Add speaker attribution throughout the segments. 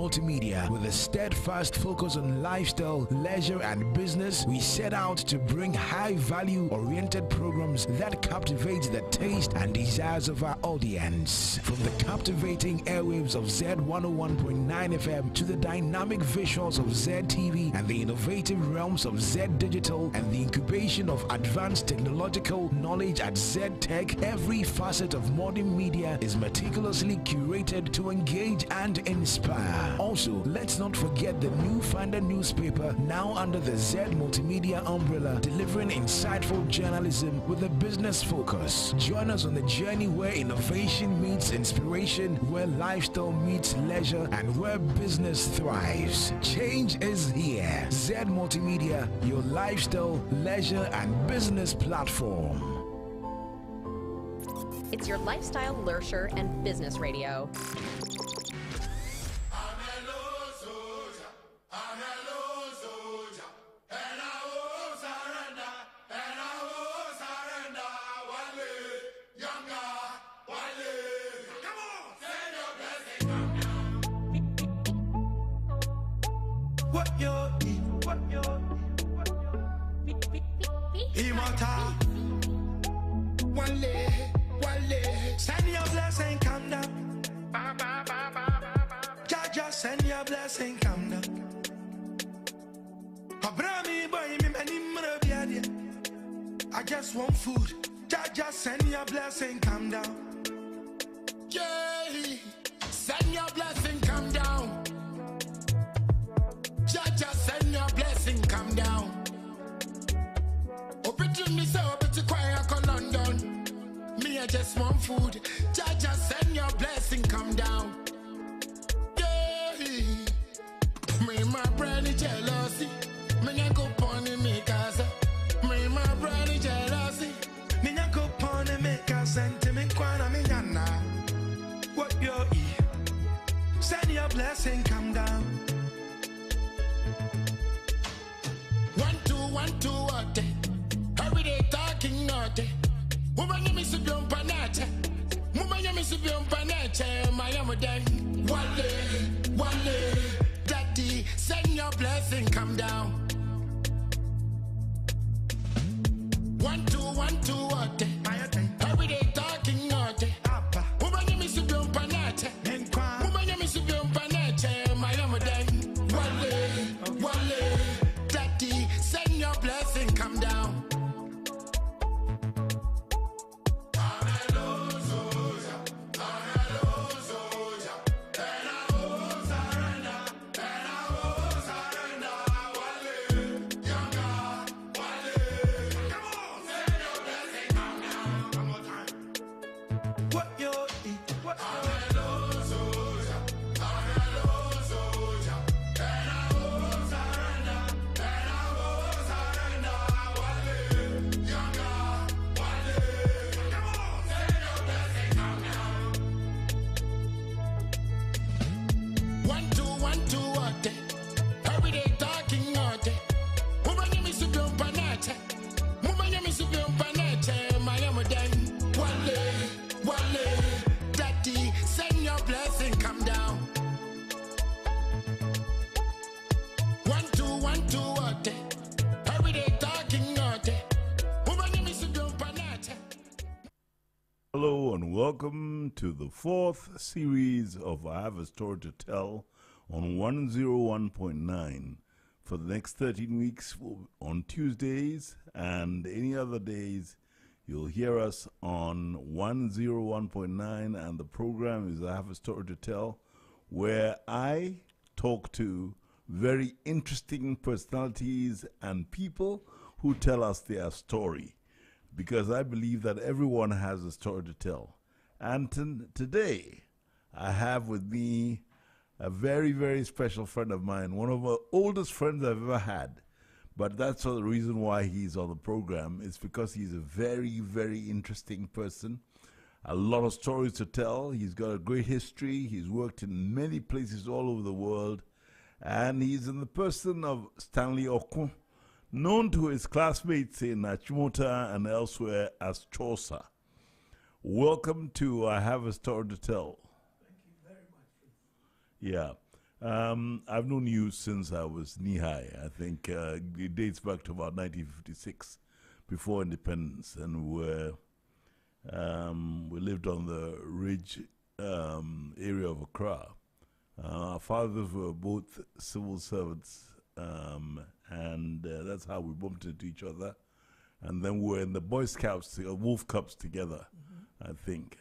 Speaker 1: Multimedia, with a steadfast focus on lifestyle, leisure, and business, we set out to bring high-value oriented programs that captivate the taste and desires of our audience. From the captivating airwaves of Z101.9 FM to the dynamic visuals of ZTV and the innovative realms of Z Digital and the incubation of advanced technological knowledge at Z Tech, every facet of modern media is meticulously curated to engage and inspire. Also, let's not forget the newfangled newspaper, now under the Z Multimedia umbrella, delivering insightful journalism with a business focus. Join us on the journey where innovation meets inspiration, where lifestyle meets leisure, and where business thrives. Change is here. Z Multimedia, your lifestyle, leisure, and business platform.
Speaker 2: It's your lifestyle, leisure, and business radio.
Speaker 3: Send your blessing, come down. Jaja, send your blessing, come down. Abrami boy, me many marabiadia. I just want food. Jaja, send your blessing, come down.
Speaker 4: Yeah, send your blessing, come down. Jaja, send your blessing, come down. Opportunity so bit to quiet on London. Me, I just want food. Jaja, send your blessing, come down. Yeah, me, my brother, jealousy. Me, I go pony me, casa. Me, my brother, jealousy.
Speaker 3: Me, I go pony me, casa. And me, kwana me, yana. What you eat? Send your blessing, come down.
Speaker 4: 1, 2, 1, 2, what? Every day talking naughty. Mumanya mi subi on panache, mumanya mi subi on panache. Miami day, wale, daddy, send your blessing, come down. 1, 2, 1, 2, what? Every day talking naughty. Mumanya mi subi on panache, mumanya mi subi on panache. Miami day, wale, daddy, send your blessing, come down.
Speaker 5: Hello and welcome to the 4th series of I Have a Story to Tell on 101.9 for the next 13 weeks on Tuesdays, and any other days you'll hear us on 101.9, and the program is I Have a Story to Tell, where I talk to very interesting personalities and people who tell us their story, because I believe that everyone has a story to tell. And today, I have with me a very, very special friend of mine, one of the oldest friends I've ever had. But that's the reason why he's on the program. It's because he's a very, very interesting person. A lot of stories to tell. He's got a great history. He's worked in many places all over the world. And he's in the person of Stanley Okun, known to his classmates in Achimota and elsewhere as Chosa. Welcome to I Have a Story to Tell.
Speaker 3: Thank you very much.
Speaker 5: Yeah. I've known you since I was knee-high. I think it dates back to about 1956, before independence, and we lived on the ridge area of Accra. Our fathers were both civil servants, and that's how we bumped into each other. And then we were in the Boy Scouts, Wolf Cups together, I think.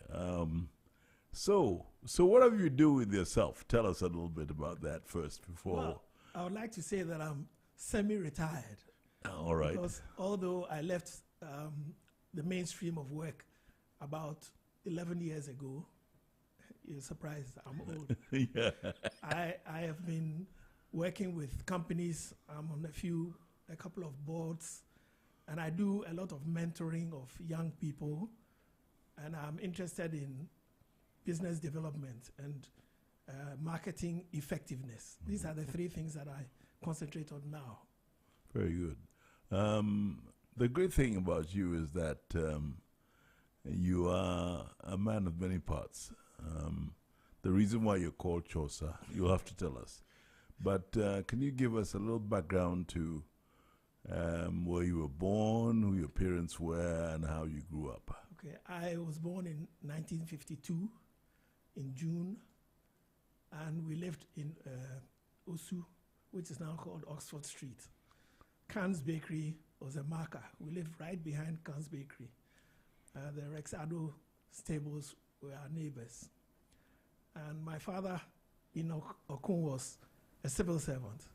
Speaker 5: So what have you do with yourself? Tell us a little bit about that first before.
Speaker 6: Well, I would like to say that I'm semi-retired.
Speaker 5: All right.
Speaker 6: Because although I left the mainstream of work about 11 years ago, you're surprised I'm old.
Speaker 5: Yeah.
Speaker 6: I have been working with companies. I'm on a couple of boards, and I do a lot of mentoring of young people, and I'm interested in business development and marketing effectiveness. These are the three things that I concentrate on now.
Speaker 5: Very good. The great thing about you is that you are a man of many parts. The reason why you're called Chosa, you'll have to tell us. But can you give us a little background to where you were born, who your parents were, and how you grew up?
Speaker 6: Okay, I was born in 1952 in June, and we lived in Osu, which is now called Oxford Street. Khan's Bakery was a marker. We lived right behind Khan's Bakery. The Rexado stables were our neighbors. And my father, Enoch Okun, was a civil servant.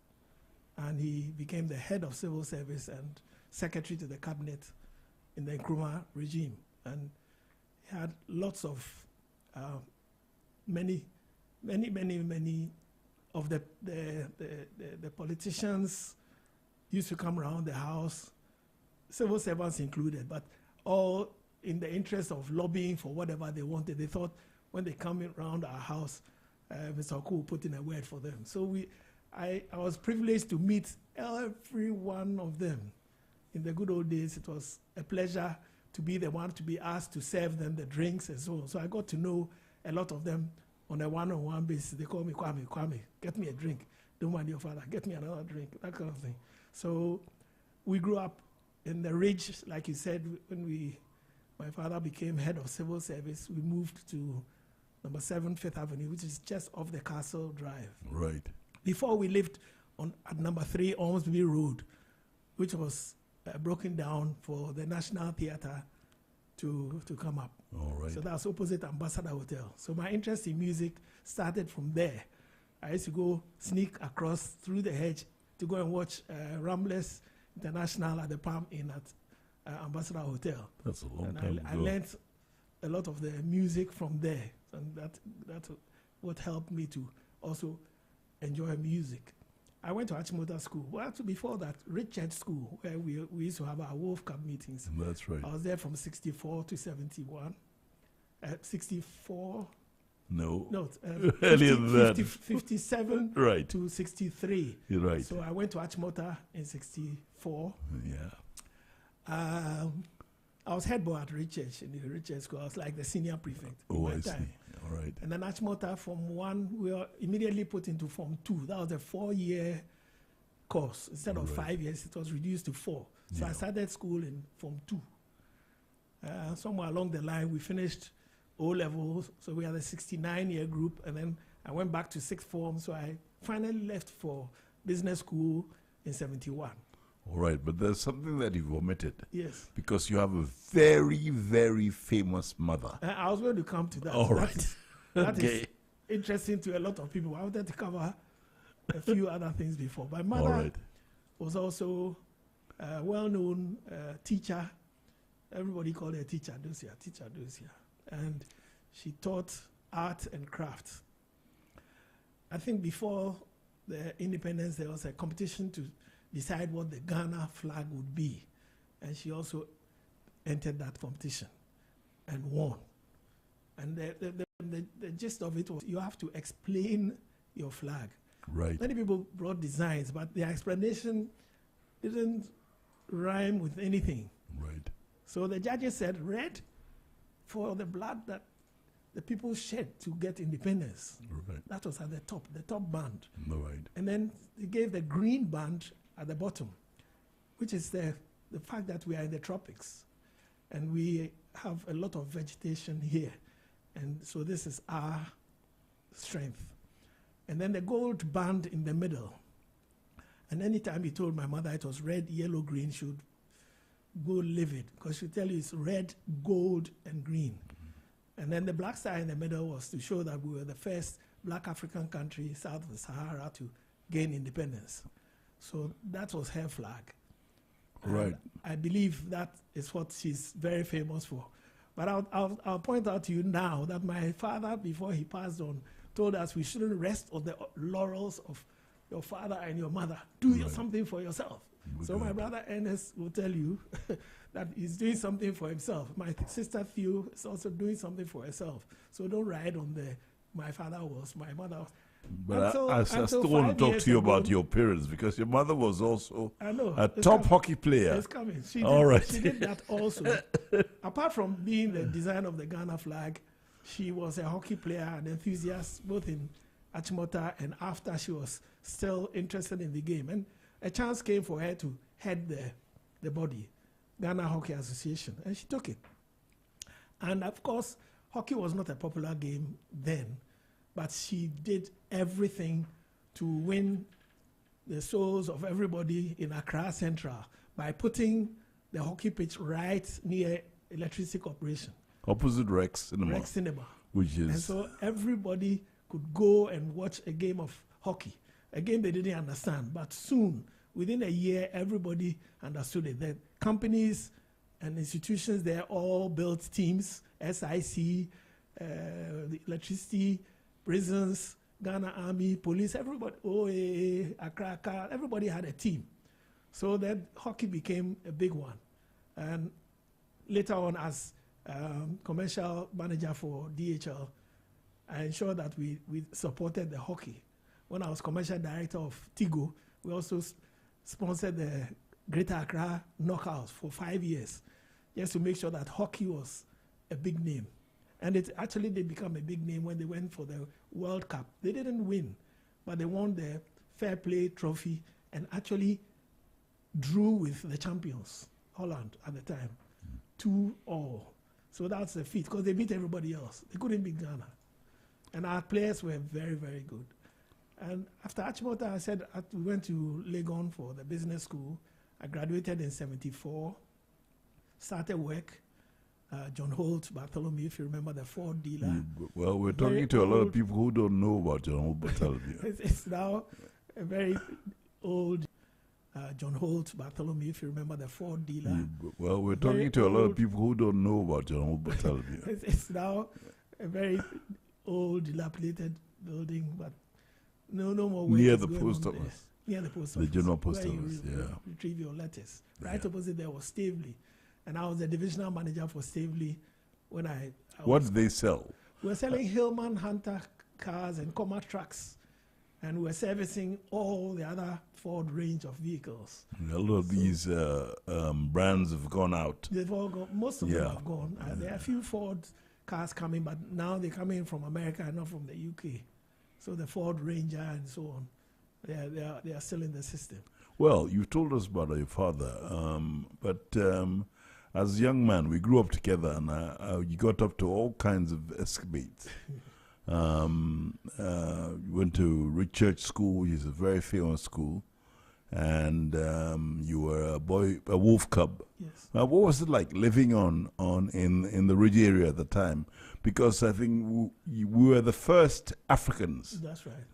Speaker 6: And he became the head of civil service and secretary to the cabinet in the Nkrumah regime. And he had lots of, many of the politicians used to come around the house, civil servants included, but all in the interest of lobbying for whatever they wanted. They thought when they come around our house, Mr. Oku put in a word for them. So I was privileged to meet every one of them. In the good old days, it was a pleasure to be the one to be asked to serve them the drinks and so on. So I got to know a lot of them on a one-on-one basis. They call me Kwame, get me a drink. Don't mind your father, get me another drink, that kind of thing. So we grew up in the ridge, like you said, when my father became head of civil service, we moved to number 7 Fifth Avenue, which is just off the Castle Drive.
Speaker 5: Right.
Speaker 6: Before we lived at number 3 Ormsby Road, which was broken down for the National Theatre to come up.
Speaker 5: All right.
Speaker 6: So that's opposite Ambassador Hotel. So my interest in music started from there. I used to go sneak across through the hedge to go and watch Ramblers International at the Palm Inn at Ambassador Hotel.
Speaker 5: That's a long
Speaker 6: and
Speaker 5: time
Speaker 6: I
Speaker 5: ago.
Speaker 6: learned a lot of the music from there, and that's what helped me to also enjoy music. I went to Achimota School. Well, before that, Richard School, where we used to have our Wolf Cup meetings.
Speaker 5: That's right.
Speaker 6: I was there from 64 to 71. 64?
Speaker 5: No.
Speaker 6: No,
Speaker 5: Earlier than that.
Speaker 6: 57
Speaker 5: Right.
Speaker 6: to 63.
Speaker 5: You're right.
Speaker 6: So I went to Achimota in 64.
Speaker 5: Yeah.
Speaker 6: I was head boy at Richard, in the Richard School. I was like the senior prefect.
Speaker 5: Oh,
Speaker 6: at
Speaker 5: I
Speaker 6: that
Speaker 5: see.
Speaker 6: time.
Speaker 5: All right.
Speaker 6: And then Achimota, Form 1, we were immediately put into Form 2. That was a 4-year course. Instead of 5 years, it was reduced to 4. So I started school in Form 2. Somewhere along the line, we finished O-levels. So we had a 69-year group. And then I went back to 6th form. So I finally left for business school in 71.
Speaker 5: All right, but there's something that you've omitted.
Speaker 6: Yes.
Speaker 5: Because you have a very, very famous mother.
Speaker 6: I was going to come to that.
Speaker 5: All right.
Speaker 6: That
Speaker 5: Okay.
Speaker 6: is interesting to a lot of people. I wanted to cover a few other things before. My mother
Speaker 5: All right.
Speaker 6: was also a well-known teacher. Everybody called her Teacher Dosia. And she taught art and craft. I think before the independence, there was a competition to decide what the Ghana flag would be. And she also entered that competition and won. And the gist of it was you have to explain your flag.
Speaker 5: Right.
Speaker 6: Many people brought designs, but their explanation didn't rhyme with anything.
Speaker 5: Right.
Speaker 6: So the judges said red for the blood that the people shed to get independence.
Speaker 5: Right.
Speaker 6: That was at the top band.
Speaker 5: Right.
Speaker 6: And then they gave the green band at the bottom, which is the fact that we are in the tropics. And we have a lot of vegetation here. And so this is our strength. And then the gold band in the middle. And anytime he told my mother it was red, yellow, green, she would go livid, because she'd tell you it's red, gold, and green. And then the black star in the middle was to show that we were the first black African country south of the Sahara to gain independence. So that was her flag.
Speaker 5: Right.
Speaker 6: And I believe that is what she's very famous for. But I'll point out to you now that my father, before he passed on, told us we shouldn't rest on the laurels of your father and your mother. Do something for yourself. So my brother Ernest will tell you that he's doing something for himself. My sister Theo is also doing something for herself. So don't ride on my father was, my mother was.
Speaker 5: But I still want to talk to you about your parents, because your mother was also a top hockey player.
Speaker 6: It's coming. She did that also. Apart from being the designer of the Ghana flag, she was a hockey player, an enthusiast, both in Achimota and after she was still interested in the game. And a chance came for her to head the body, Ghana Hockey Association, and she took it. And of course, hockey was not a popular game then, but she did everything to win the souls of everybody in Accra Central by putting the hockey pitch right near Electricity Corporation.
Speaker 5: Opposite Rex Cinema.
Speaker 6: Rex Cinema.
Speaker 5: Which is...
Speaker 6: And so everybody could go and watch a game of hockey, a game they didn't understand. But soon, within a year, everybody understood it. The companies and institutions there all built teams, SIC, the electricity, prisons, Ghana Army, police, everybody, OAA, Accra, everybody had a team. So that hockey became a big one. And later on, as commercial manager for DHL, I ensured that we supported the hockey. When I was commercial director of Tigo, we also sponsored the Greater Accra Knockouts for 5 years, just to make sure that hockey was a big name. And they become a big name when they went for the World Cup. They didn't win, but they won the Fair Play Trophy and actually drew with the champions, Holland at the time, 2-2. So that's a feat, because they beat everybody else. They couldn't beat Ghana. And our players were very, very good. And after Achimota, I said we went to Legon for the business school. I graduated in '74, started work. John Holt Bartholomew, if you remember, the Ford dealer.
Speaker 5: Well, we're talking to a lot of people who don't know about John Holt Bartholomew.
Speaker 6: It's now a very old John Holt Bartholomew, if you remember, the Ford dealer.
Speaker 5: Well, we're talking to a lot of people who don't know about John Holt Bartholomew.
Speaker 6: It's now a very old, dilapidated building, but no more work.
Speaker 5: Near the post office.
Speaker 6: Near the post office.
Speaker 5: The general post
Speaker 6: where
Speaker 5: office,
Speaker 6: you retrieve your letters. Right opposite there was Stavely. And I was the divisional manager for Stavely when I
Speaker 5: what did they sell?
Speaker 6: We were selling Hillman Hunter cars and Comma trucks. And we were servicing all the other Ford range of vehicles.
Speaker 5: A lot of these brands have gone out.
Speaker 6: They've all gone. Most of them have gone. There are a few Ford cars coming, but now they're coming from America and not from the UK. So the Ford Ranger and so on, they are still in the system.
Speaker 5: Well, you told us about your father, but as a young man, we grew up together, and you got up to all kinds of escapades. You went to Richchurch School, which is a very famous school, and you were a wolf cub.
Speaker 6: Yes.
Speaker 5: Now, what was it like living in the Ridge area at the time? Because I think we were the first Africans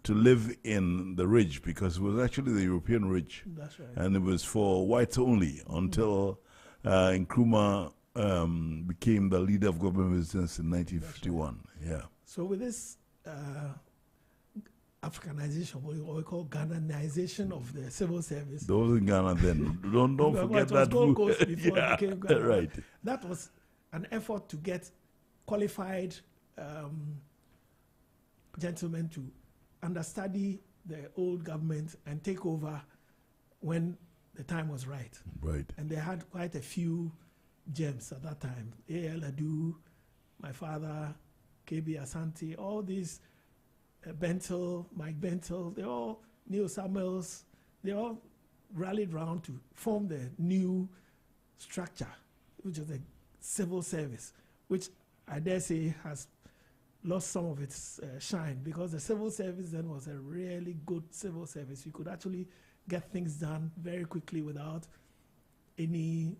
Speaker 5: to live in the Ridge, because it was actually the European Ridge.
Speaker 6: That's right.
Speaker 5: And it was for whites only until Nkrumah became the leader of government business in 1951. Right. Yeah.
Speaker 6: So with this Africanization, what we call Ghananization of the civil service.
Speaker 5: Those in Ghana then. Don't forget that.
Speaker 6: Gold Coast before it became Ghana.
Speaker 5: Right.
Speaker 6: That was an effort to get qualified gentlemen to understudy the old government and take over when the time was right.
Speaker 5: Right.
Speaker 6: And they had quite a few gems at that time. A.L. Adu, my father, KB Asante, all these Bentel, Mike Bentel, they all, Neil Samuels, they all rallied round to form the new structure, which is the civil service, which I dare say has lost some of its shine, because the civil service then was a really good civil service. You could actually get things done very quickly without any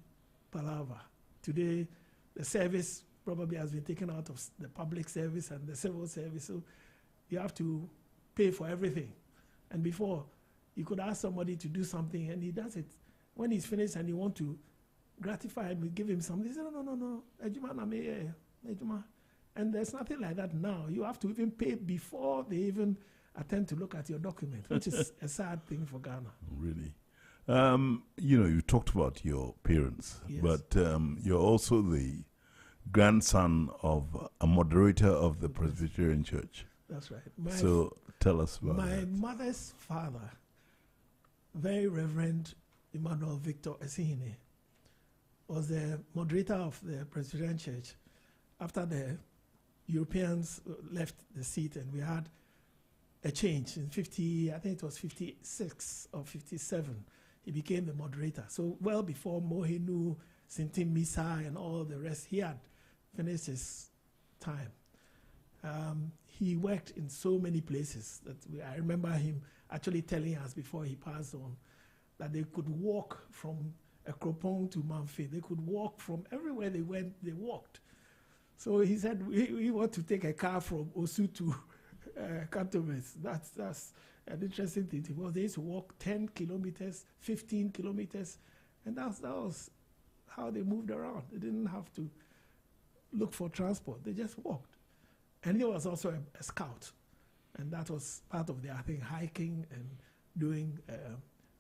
Speaker 6: palaver. Today, the service probably has been taken out of the public service and the civil service, so you have to pay for everything. And before, you could ask somebody to do something and he does it. When he's finished and you want to gratify him, you give him something, he says, no, ejuma na me, ejuma. And there's nothing like that now. You have to even pay before they even attempt to look at your document, which is a sad thing for Ghana.
Speaker 5: Really? You talked about your parents,
Speaker 6: Yes.
Speaker 5: but you're also the grandson of a moderator of the Presbyterian Church.
Speaker 6: That's right.
Speaker 5: So tell us about
Speaker 6: My
Speaker 5: that.
Speaker 6: mother's father, Very Reverend Emmanuel Victor Esihine, was the moderator of the Presbyterian Church after the Europeans left the seat and we had a change in 50, I think it was 56 or 57. He became the moderator. So well before Mohinu, Sintim Misa and all the rest, he had finished his time. He worked in so many places that I remember him actually telling us before he passed on that they could walk from Ekropong to Manfe. They could walk from everywhere they went, they walked. So he said, we want to take a car from Osu to Cantonments. That's an interesting thing, because they used to walk 10 kilometers, 15 kilometers, and that was how they moved around. They didn't have to look for transport. They just walked. And he was also a scout, and that was part of their thing, hiking and doing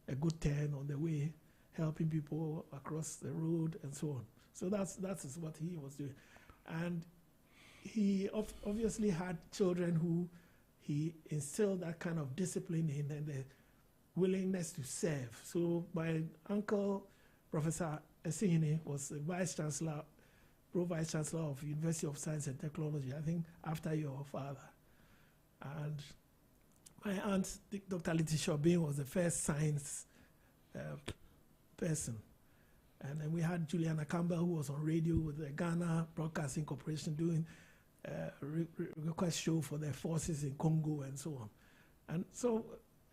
Speaker 6: a good turn on the way, helping people across the road and so on. So that's what he was doing. And he obviously had children who he instilled that kind of discipline in and the willingness to serve. So my uncle, Professor Esihine, was the Vice Chancellor, Pro-Vice Chancellor of University of Science and Technology, I think after your father. And my aunt, Dr. Letitia Obin, was the first science person. And then we had Juliana Campbell, who was on radio with the Ghana Broadcasting Corporation doing a request show for their forces in Congo and so on.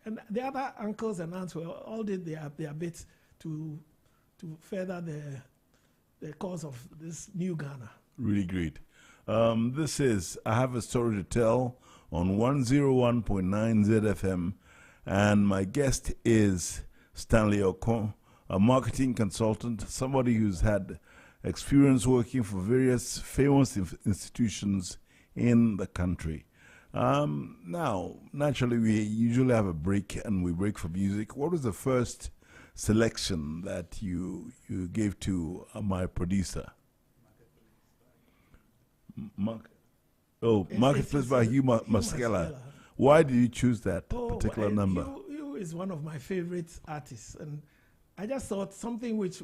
Speaker 6: And the other uncles and aunts all did their bit to further the cause of this new Ghana.
Speaker 5: Really great. This is I Have a Story to Tell on 101.9 ZFM, and my guest is Stanley Okon, a marketing consultant, somebody who's had experience working for various famous institutions in the country. Now, naturally, we usually have a break, and we break for music. What was the first selection that you gave to my producer? Marketplace by Hugh Maskela. Why did you choose that particular number?
Speaker 6: Hugh is one of my favorite artists, and I just thought something which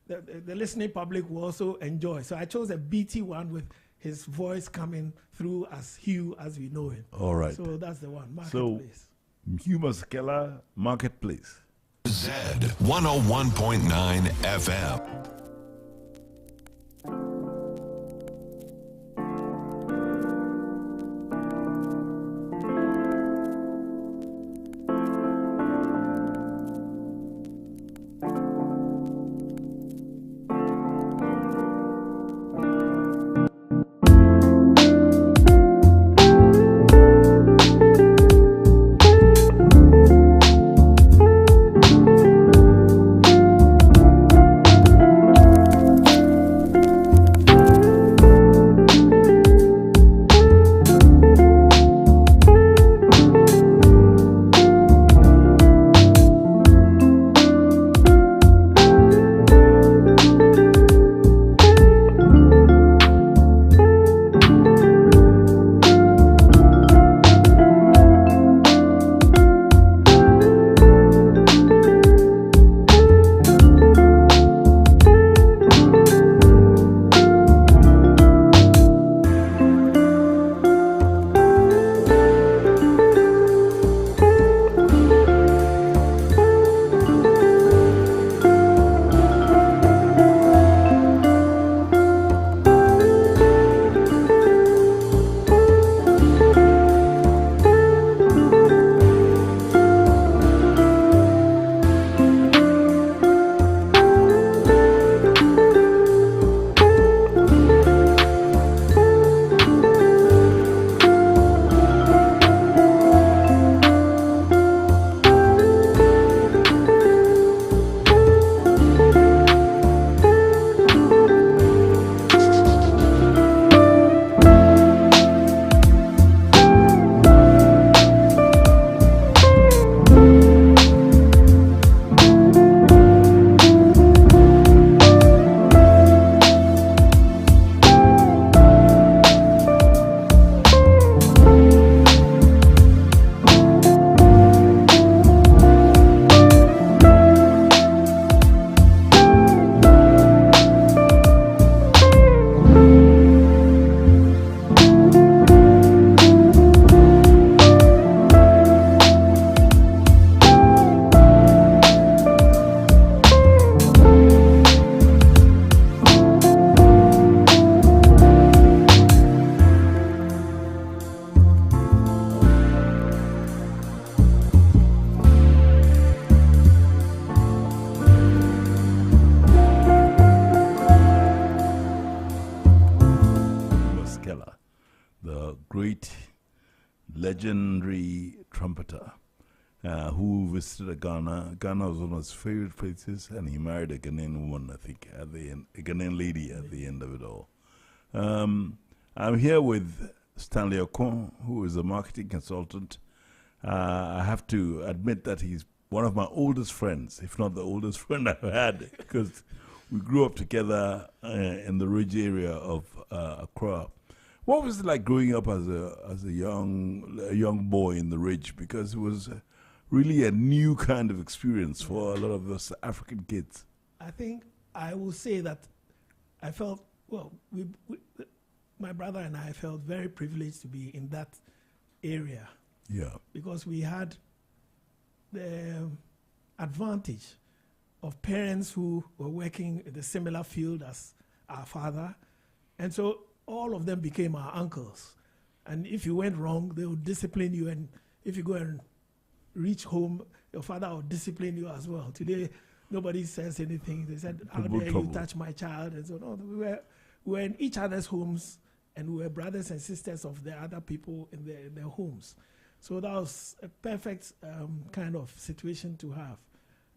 Speaker 6: the listening public will also enjoy. So I chose a BT one with his voice coming through as Hugh as we know him.
Speaker 5: All right.
Speaker 6: So that's the one, Marketplace.
Speaker 5: So, Hugh Maskela, Marketplace.
Speaker 7: Z 101.9 FM.
Speaker 5: great, legendary trumpeter who visited Ghana. Ghana was one of his favorite places, and he married a Ghanaian woman, I think, at the end, a Ghanaian lady at the end of it all. I'm here with Stanley Okon, who is a marketing consultant. I have to admit that he's one of my oldest friends, if not the oldest friend I've had, because we grew up together in the Ridge area of Accra. What was it like growing up as a young boy in the Ridge? Because it was really a new kind of experience for a lot of us African kids.
Speaker 6: I think I will say that I felt, well, my brother and I felt very privileged to be in that area.
Speaker 5: Yeah.
Speaker 6: Because we had the advantage of parents who were working in the similar field as our father. And so all of them became our uncles. And if you went wrong, they would discipline you. And if you go and reach home, your father would discipline you as well. Today, nobody says anything. They said, how dare you touch my child? And so, no, we were in each other's homes, and we were brothers and sisters of the other people in their homes. So that was a perfect kind of situation to have.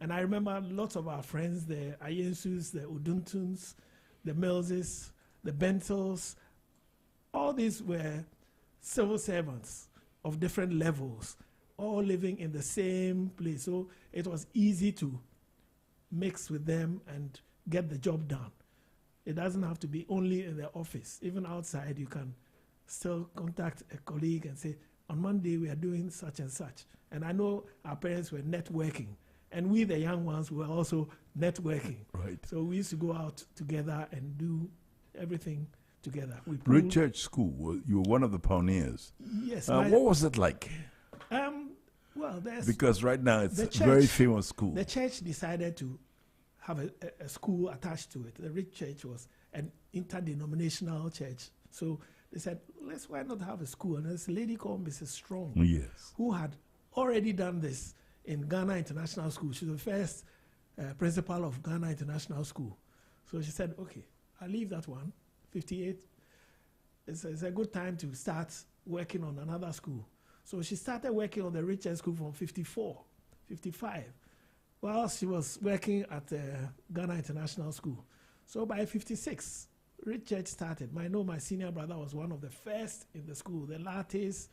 Speaker 6: And I remember lots of our friends, the Ayensus, the Uduntuns, the Millses, the Bentels, all these were civil servants of different levels, all living in the same place. So it was easy to mix with them and get the job done. It doesn't have to be only in the office. Even outside, you can still contact a colleague and say, on Monday, we are doing such and such. And I know our parents were networking. And we, the young ones, were also networking.
Speaker 5: Right.
Speaker 6: So we used to go out together and do everything together.
Speaker 5: Ridge Church School, you were one of the pioneers.
Speaker 6: Yes.
Speaker 5: What was it like?
Speaker 6: Well,
Speaker 5: because right now it's a very famous school.
Speaker 6: The church decided to have a school attached to it. The Ridge Church was an interdenominational church. So they said, why not have a school? And there's a lady called Mrs. Strong,
Speaker 5: yes,
Speaker 6: who had already done this in Ghana International School. She's the first principal of Ghana International School. So she said, okay, I'll leave that one, 58. It's a good time to start working on another school. So she started working on the Ridge Church School from 54, 55, while she was working at Ghana International School. So by 56, Ridge Church started. I know my senior brother was one of the first in the school, the Lattes.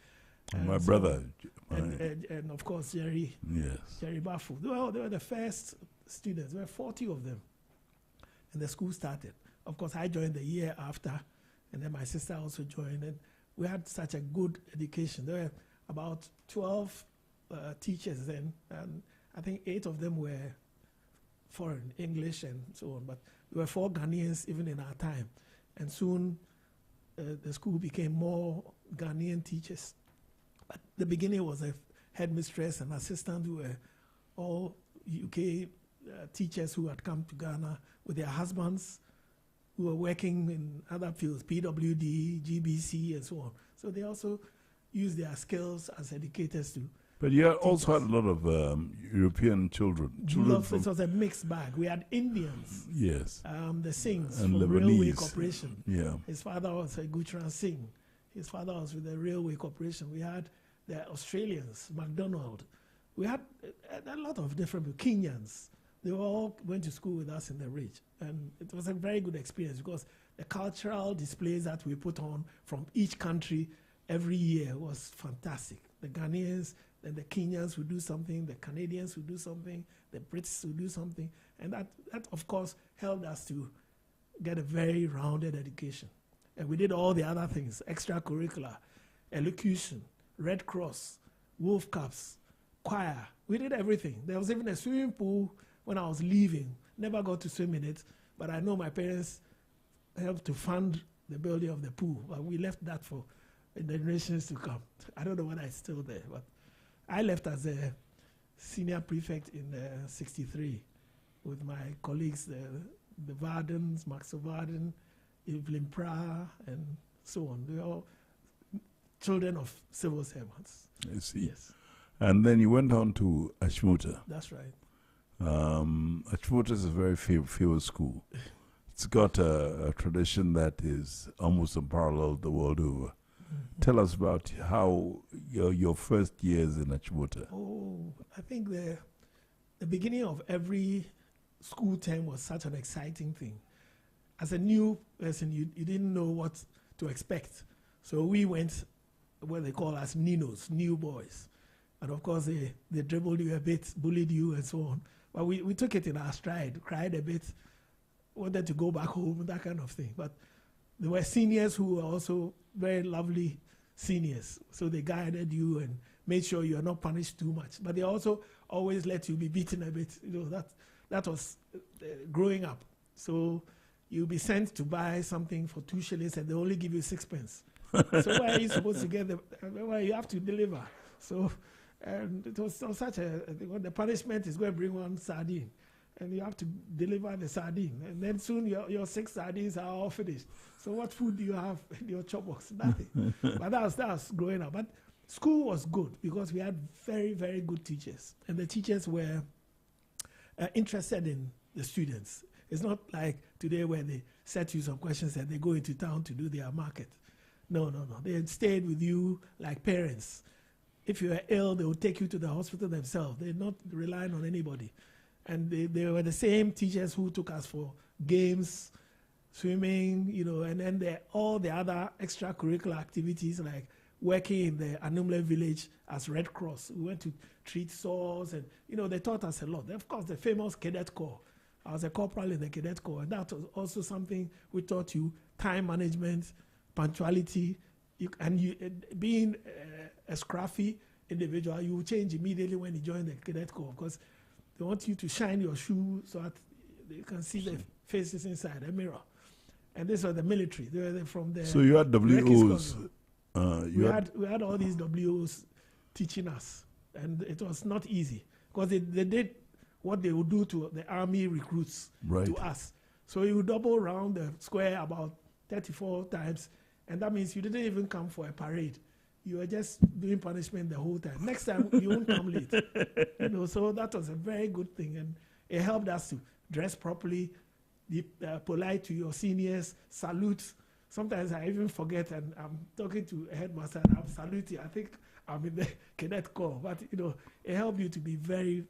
Speaker 5: My brother.
Speaker 6: And of course, Jerry.
Speaker 5: Yes.
Speaker 6: Jerry BAFFOUR. They were the first students. There were 40 of them. And the school started. Of course, I joined the year after, and then my sister also joined. And we had such a good education. There were about 12 teachers then, and I think 8 of them were foreign, English and so on. But there were 4 Ghanaians even in our time. And soon the school became more Ghanaian teachers. At the beginning, it was a headmistress and assistant who were all UK teachers who had come to Ghana with their husbands who were working in other fields, PWD, GBC, and so on. So they also used their skills as educators to.
Speaker 5: But you also had a lot of European children.
Speaker 6: It was a mixed bag. We had Indians.
Speaker 5: Yes.
Speaker 6: The Singhs
Speaker 5: and
Speaker 6: from
Speaker 5: Lebanese.
Speaker 6: Railway Corporation.
Speaker 5: Yeah.
Speaker 6: His father was a Gutran Singh. His father was with the Railway Corporation. We had the Australians, McDonald. We had a lot of different people, Kenyans. They all went to school with us in the Ridge. And it was a very good experience because the cultural displays that we put on from each country every year was fantastic. The Ghanaians, then the Kenyans would do something, the Canadians would do something, the Brits would do something. And that of course, helped us to get a very rounded education. And we did all the other things, extracurricular, elocution, Red Cross, Wolf Cups, choir. We did everything. There was even a swimming pool when I was leaving. Never got to swim in it, but I know my parents helped to fund the building of the pool. But we left that for the generations to come. I don't know whether it's still there, but I left as a senior prefect in 63 with my colleagues, the Vardens, Max Varden, Evelyn Pra, and so on. They were all children of civil servants.
Speaker 5: I see.
Speaker 6: Yes.
Speaker 5: And then you went on to Ashmota.
Speaker 6: That's right.
Speaker 5: Ashmota is a very famous school. It's got a tradition that is almost unparalleled the world over. Tell us about how your first years in Achimota.
Speaker 6: Oh, I think the beginning of every school term was such an exciting thing. As a new person, you didn't know what to expect. So we went what they call us Ninos, new boys. And of course, they dribbled you a bit, bullied you, and so on. But we took it in our stride, cried a bit, wanted to go back home, that kind of thing. But there were seniors who were also very lovely seniors. So they guided you and made sure you are not punished too much. But they also always let you be beaten a bit. You know, that was growing up. So you'll be sent to buy something for 2 shillings and they only give you 6 pence. So why are you supposed to get well, you have to deliver. So and it was such the punishment is going to bring 1 sardine. And you have to deliver the sardine. And then soon your 6 sardines are all finished. So what food do you have in your chop box? Nothing. But that was growing up. But school was good because we had very, very good teachers. And the teachers were interested in the students. It's not like today where they set you some questions and they go into town to do their market. No. They stayed with you like parents. If you were ill, they would take you to the hospital themselves. They're not relying on anybody. And they were the same teachers who took us for games, swimming, you know, and then all the other extracurricular activities like working in the Anumle village as Red Cross. We went to treat sores and, you know, they taught us a lot. Of course, the famous Cadet Corps. I was a corporal in the Cadet Corps, and that was also something we taught you, time management, punctuality, being a scruffy individual, you will change immediately when you join the Cadet Corps because they want you to shine your shoe so that you can see the faces inside a mirror. And this was the military. They were from the.
Speaker 5: So you had WOs.
Speaker 6: We had all these WOs teaching us, and it was not easy because they did what they would do to the army recruits to us. So you would double round the square about 34 times, and that means you didn't even come for a parade. You were just doing punishment the whole time. Next time, you won't come late. You know, so that was a very good thing. And it helped us to dress properly, be polite to your seniors, salute. Sometimes I even forget and I'm talking to a headmaster and I'm saluting. I think I'm in the Cadet Corps. But, you know, it helped you to be very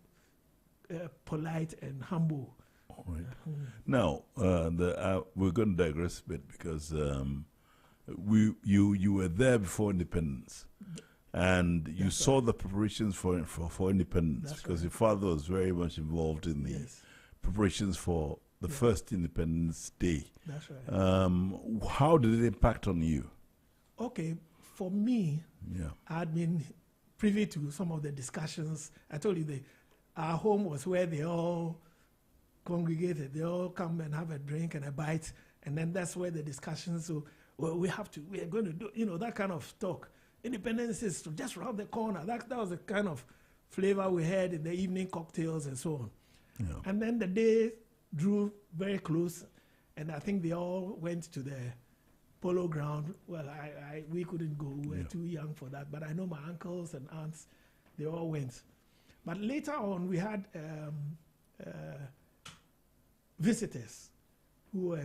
Speaker 6: polite and humble.
Speaker 5: All right. Now, we're going to digress a bit because... you were there before independence, and you saw the preparations for independence. That's because your father was very much involved in the preparations for the first Independence Day.
Speaker 6: That's right.
Speaker 5: How did it impact on you?
Speaker 6: Okay, for me, I had been privy to some of the discussions. I told you our home was where they all congregated. They all come and have a drink and a bite, and then that's where the discussions. So. Well, we are going to do, you know, that kind of talk. Independence is just around the corner. That was the kind of flavor we had in the evening cocktails and so on. Yeah. And then the day drew very close, and I think they all went to the polo ground. Well, we couldn't go. We were too young for that. But I know my uncles and aunts, they all went. But later on, we had visitors who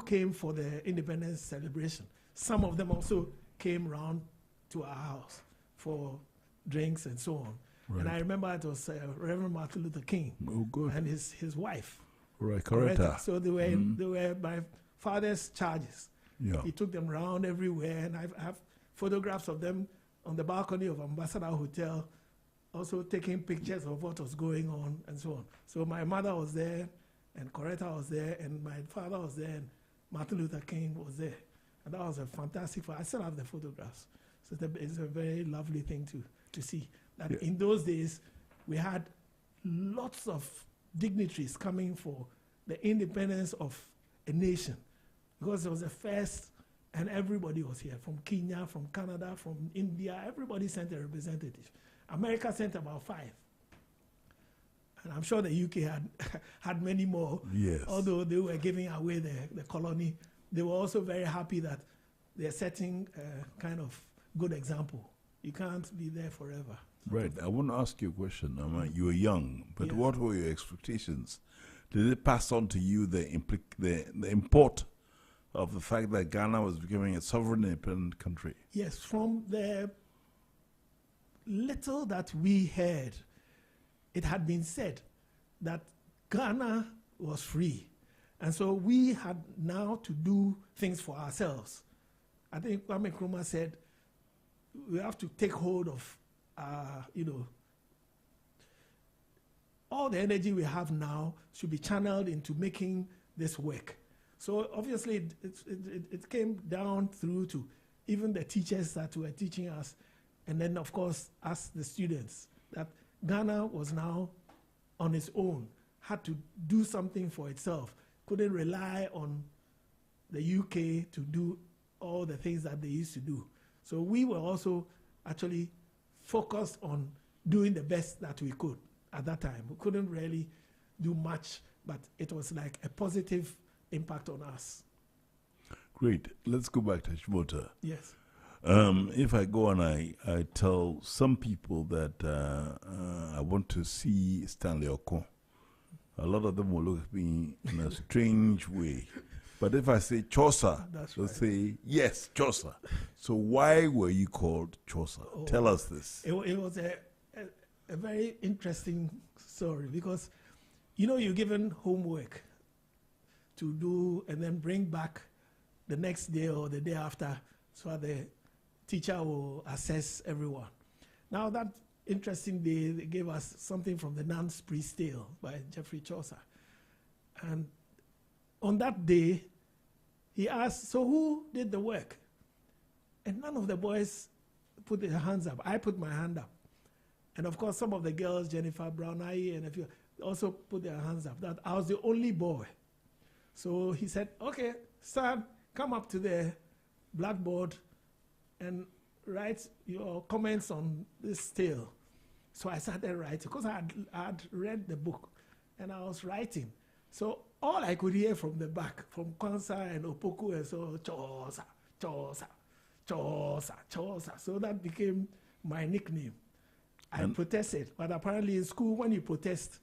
Speaker 6: came for the independence celebration. Some of them also came round to our house for drinks and so on. Right. And I remember it was Reverend Martin Luther King and his wife.
Speaker 5: Right, Coretta.
Speaker 6: So they were my father's charges. Yeah. He took them around everywhere, and I have photographs of them on the balcony of Ambassador Hotel, also taking pictures of what was going on and so on. So my mother was there, and Coretta was there, and my father was there, and Martin Luther King was there. And that was a fantastic photo. I still have the photographs. So it's a very lovely thing to see. That in those days, we had lots of dignitaries coming for the independence of a nation. Because it was the first, and everybody was here. From Kenya, from Canada, from India, everybody sent a representative. America sent about 5. And I'm sure the UK had many more. Yes. Although they were giving away the colony, they were also very happy that they're setting a kind of good example. You can't be there forever.
Speaker 5: Right. I want to ask you a question. You were young, but what were your expectations? Did it pass on to you the import of the fact that Ghana was becoming a sovereign independent country.
Speaker 6: Yes, from the little that we heard, it had been said that Ghana was free. And so we had now to do things for ourselves. I think Kwame Nkrumah said, we have to take hold of, all the energy we have now should be channeled into making this work. So obviously it came down through to even the teachers that were teaching us, and then of course us, the students, that Ghana was now on its own, had to do something for itself, couldn't rely on the UK to do all the things that they used to do. So we were also actually focused on doing the best that we could at that time. We couldn't really do much, but it was like a positive impact on us.
Speaker 5: Great. Let's go back to Achimota.
Speaker 6: Yes.
Speaker 5: If I go and I tell some people that I want to see Stanley Okon, a lot of them will look at me in a strange way. But if I say Chosa, they'll say, yes, Chosa. So why were you called Chosa?
Speaker 6: Oh,
Speaker 5: tell us this.
Speaker 6: It was a very interesting story because, you're given homework to do and then bring back the next day or the day after so the teacher will assess everyone. Now that interesting day, they gave us something from the Nun's Priest Tale by Geoffrey Chaucer. And on that day, he asked, so who did the work? And none of the boys put their hands up. I put my hand up. And of course, some of the girls, Jennifer Brown-Aye and a few, also put their hands up. That I was the only boy. So he said, okay, son, come up to the blackboard and write your comments on this tale. So I started writing, because I had read the book, and I was writing. So all I could hear from the back, from Kwanzaa and Opoku, and so, Chosa, Chosa, Chosa, Chosa. So that became my nickname. I protested, but apparently in school, when you protest,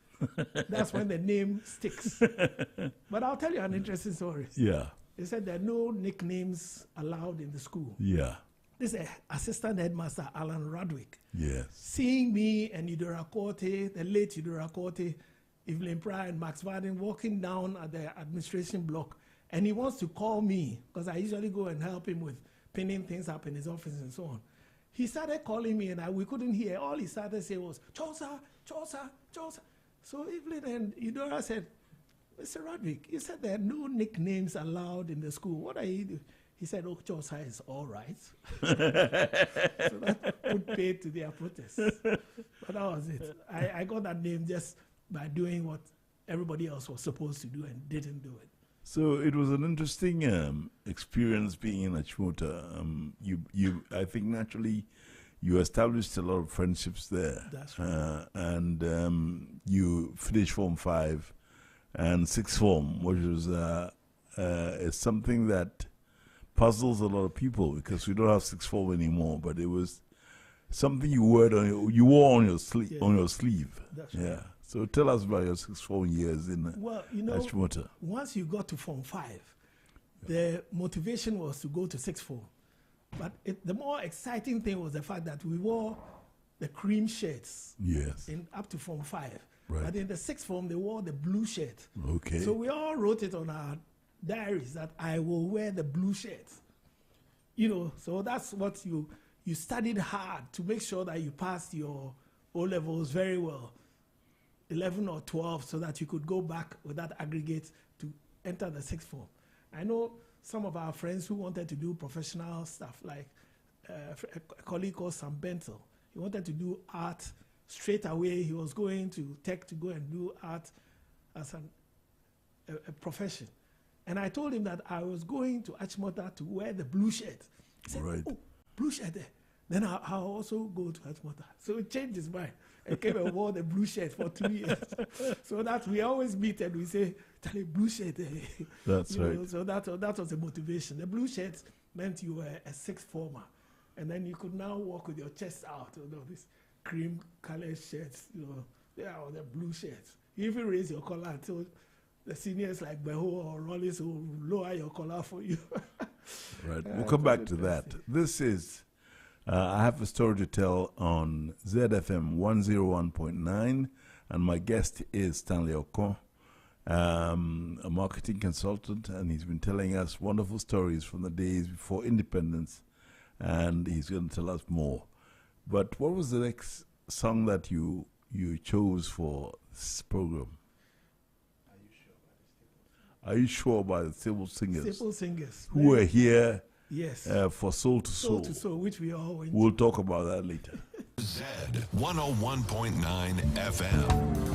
Speaker 6: that's when the name sticks. But I'll tell you an interesting story.
Speaker 5: Yeah.
Speaker 6: They said there are no nicknames allowed in the school.
Speaker 5: Yeah.
Speaker 6: This is assistant headmaster, Alan Radwick.
Speaker 5: Yes.
Speaker 6: Seeing me and Eudora Korte, the late Eudora Korte, Evelyn Pryor and Max Varden walking down at the administration block, and he wants to call me, because I usually go and help him with pinning things up in his office and so on. He started calling me, and we couldn't hear. All he started saying was, Chosa, Chosa, Chosa. So Evelyn and Eudora said, Mr. Radwick, you said there are no nicknames allowed in the school. What are you doing? He said, oh, Chosa is all right. So that put paid to their protest. But that was it. I got that name just by doing what everybody else was supposed to do and didn't do it.
Speaker 5: So it was an interesting experience being in Achimota. I think naturally you established a lot of friendships there.
Speaker 6: That's right.
Speaker 5: And you finished Form 5 and 6th Form, which was is something that puzzles a lot of people because we don't have 6th Form anymore. But it was something you wore on your sleeve.
Speaker 6: Yeah.
Speaker 5: On your sleeve.
Speaker 6: That's right.
Speaker 5: Yeah. So tell us about your 6th Form years in Achimota.
Speaker 6: Once you got to Form 5, the motivation was to go to 6th Form. But the more exciting thing was the fact that we wore the cream shirts.
Speaker 5: Yes.
Speaker 6: Up to Form 5.
Speaker 5: Right.
Speaker 6: But in the 6th Form, they wore the blue shirt.
Speaker 5: Okay.
Speaker 6: So we all wrote it on our diaries that I will wear the blue shirt. So that's what you studied hard to make sure that you passed your O-levels very well. 11 or 12, so that you could go back with that aggregate to enter the 6th Form. I know some of our friends who wanted to do professional stuff, like a colleague called Sam Bentel. He wanted to do art straight away. He was going to Tech to go and do art as a profession. And I told him that I was going to Achimota to wear the blue shirt. He said,
Speaker 5: right.
Speaker 6: Oh, blue shirt there. Then I'll also go to Achimota. So he changed his mind and came and wore the blue shirt for 2 years. So that we always meet and we say, Charlie, blue shirt.
Speaker 5: That's right.
Speaker 6: So that was the motivation. The blue shirt meant you were a 6th former. And then you could now walk with your chest out. These cream colored shirts, or the blue shirts. You even raise your collar until the seniors like Beho or Rollins will lower your collar for you.
Speaker 5: Right. We'll come back to that. This is, I have a story to tell on ZFM 101.9, and my guest is Stanley Okon, a marketing consultant, and he's been telling us wonderful stories from the days before independence, and he's going to tell us more. But what was the next song that you chose for this program? Are you sure by the Stable Singers?
Speaker 6: Stable Singers.
Speaker 5: Who were here
Speaker 6: yes.
Speaker 5: For Soul to Soul.
Speaker 6: Soul to Soul, which we all went
Speaker 5: We'll talk about that later.
Speaker 7: Z 101.9 FM.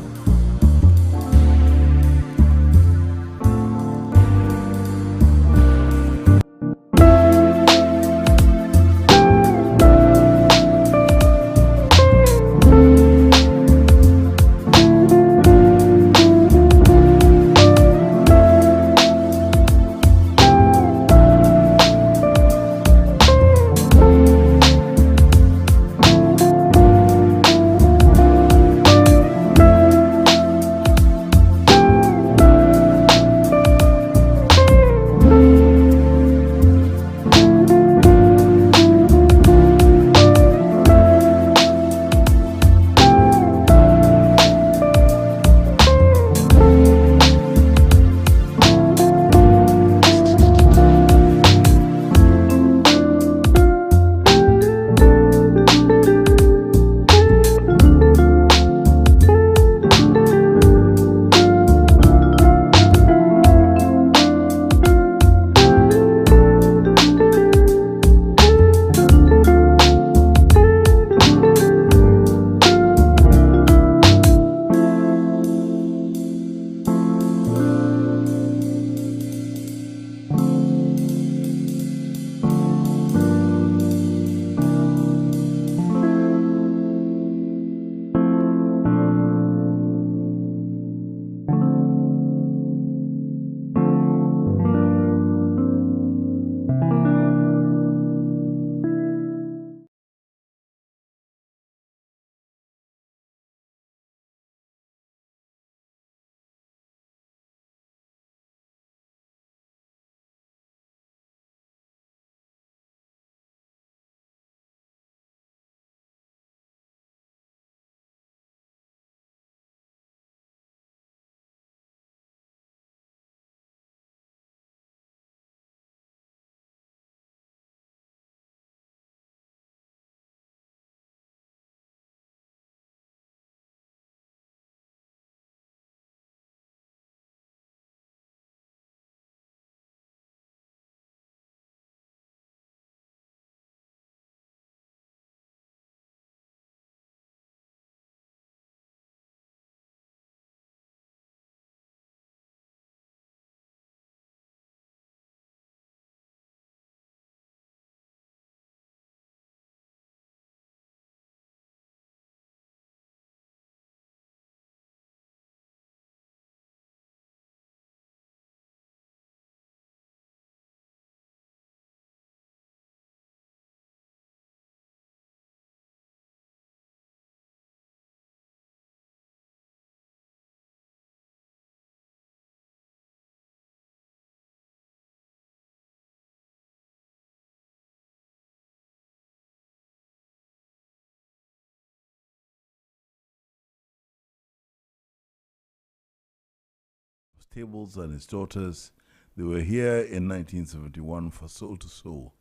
Speaker 5: Stables and his daughters, they were here in 1971 for Soul to Soul.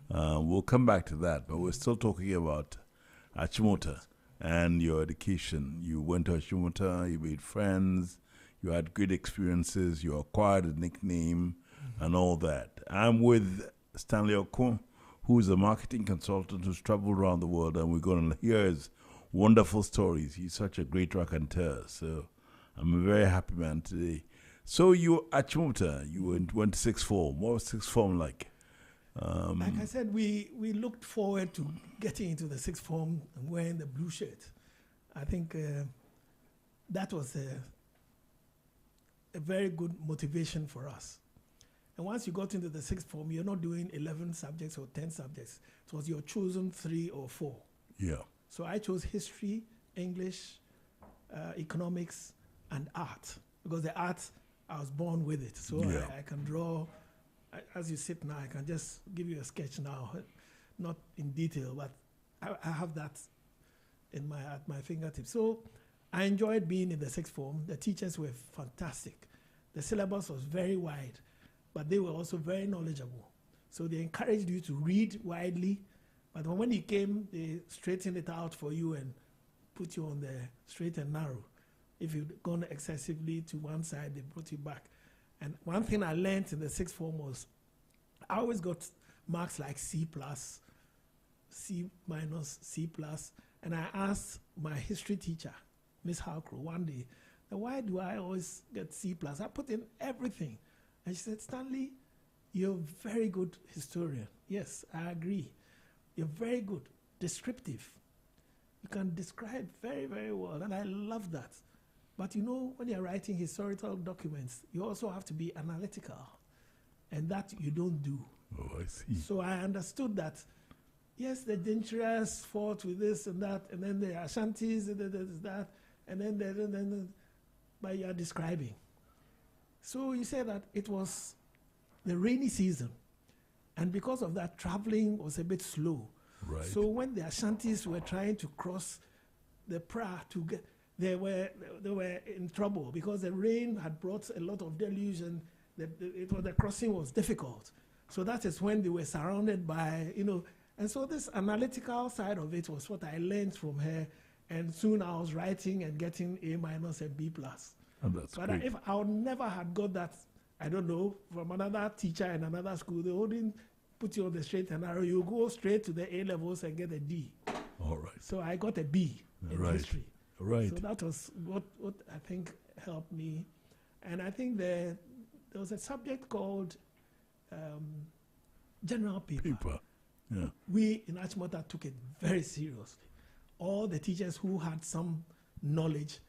Speaker 5: We'll come back to that, but we're still talking about Achimota and your education. You went to Achimota, you made friends, you had good experiences, you acquired a nickname and all that. I'm with Stanley Okon, who is a marketing consultant who's traveled around the world, and we're going to hear his wonderful stories. He's such a great raconteur, so I'm a very happy man today. So you at Achimota, you went to sixth form. What was sixth form like?
Speaker 6: Like I said, we looked forward to getting into the sixth form and wearing the blue shirt. I think that was a very good motivation for us. And once you got into the sixth form, you're not doing 11 subjects or 10 subjects. It was your chosen 3 or 4.
Speaker 5: Yeah.
Speaker 6: So I chose history, English, economics, and art. Because the art I was born with it. So
Speaker 5: Yeah.
Speaker 6: I can draw. As you sit now, I can just give you a sketch now, not in detail, but I have that at my fingertips. So I enjoyed being in the sixth form. The teachers were fantastic. The syllabus was very wide, but they were also very knowledgeable. So they encouraged you to read widely, but when you came, they straightened it out for you and put you on the straight and narrow. If you'd gone excessively to one side, they brought you back. And one thing I learned in the sixth form was I always got marks like C+, C-, C+, and I asked my history teacher, Miss Halcrow, one day, why do I always get C+? I put in everything. And she said, Stanley, you're a very good historian. Yes, I agree. You're very good, descriptive. You can describe very, very well, and I love that. But you know, when you're writing historical documents, you also have to be analytical, and that you don't do.
Speaker 5: Oh, I see.
Speaker 6: So I understood that, yes, the Dintrias fought with this and that, and then the Ashantis, and that, and then but you are describing. So you said that it was the rainy season, and because of that, traveling was a bit slow.
Speaker 5: Right.
Speaker 6: So when the Ashantis were trying to cross the Pra to get, they were in trouble because the rain had brought a lot of deluge, and the crossing was difficult. So that is when they were surrounded by, and so this analytical side of it was what I learned from her, and soon I was writing and getting A- and B+.
Speaker 5: Oh, that's
Speaker 6: But
Speaker 5: great.
Speaker 6: if I would never had got that, I don't know, from another teacher in another school, they wouldn't put you on the straight and narrow. You go straight to the A levels and get a D.
Speaker 5: All right.
Speaker 6: So I got a B in
Speaker 5: Right.
Speaker 6: history.
Speaker 5: Right.
Speaker 6: So that was what I think helped me. And I think there was a subject called general paper.
Speaker 5: Yeah.
Speaker 6: We in Achimota took it very seriously. All the teachers who had some knowledge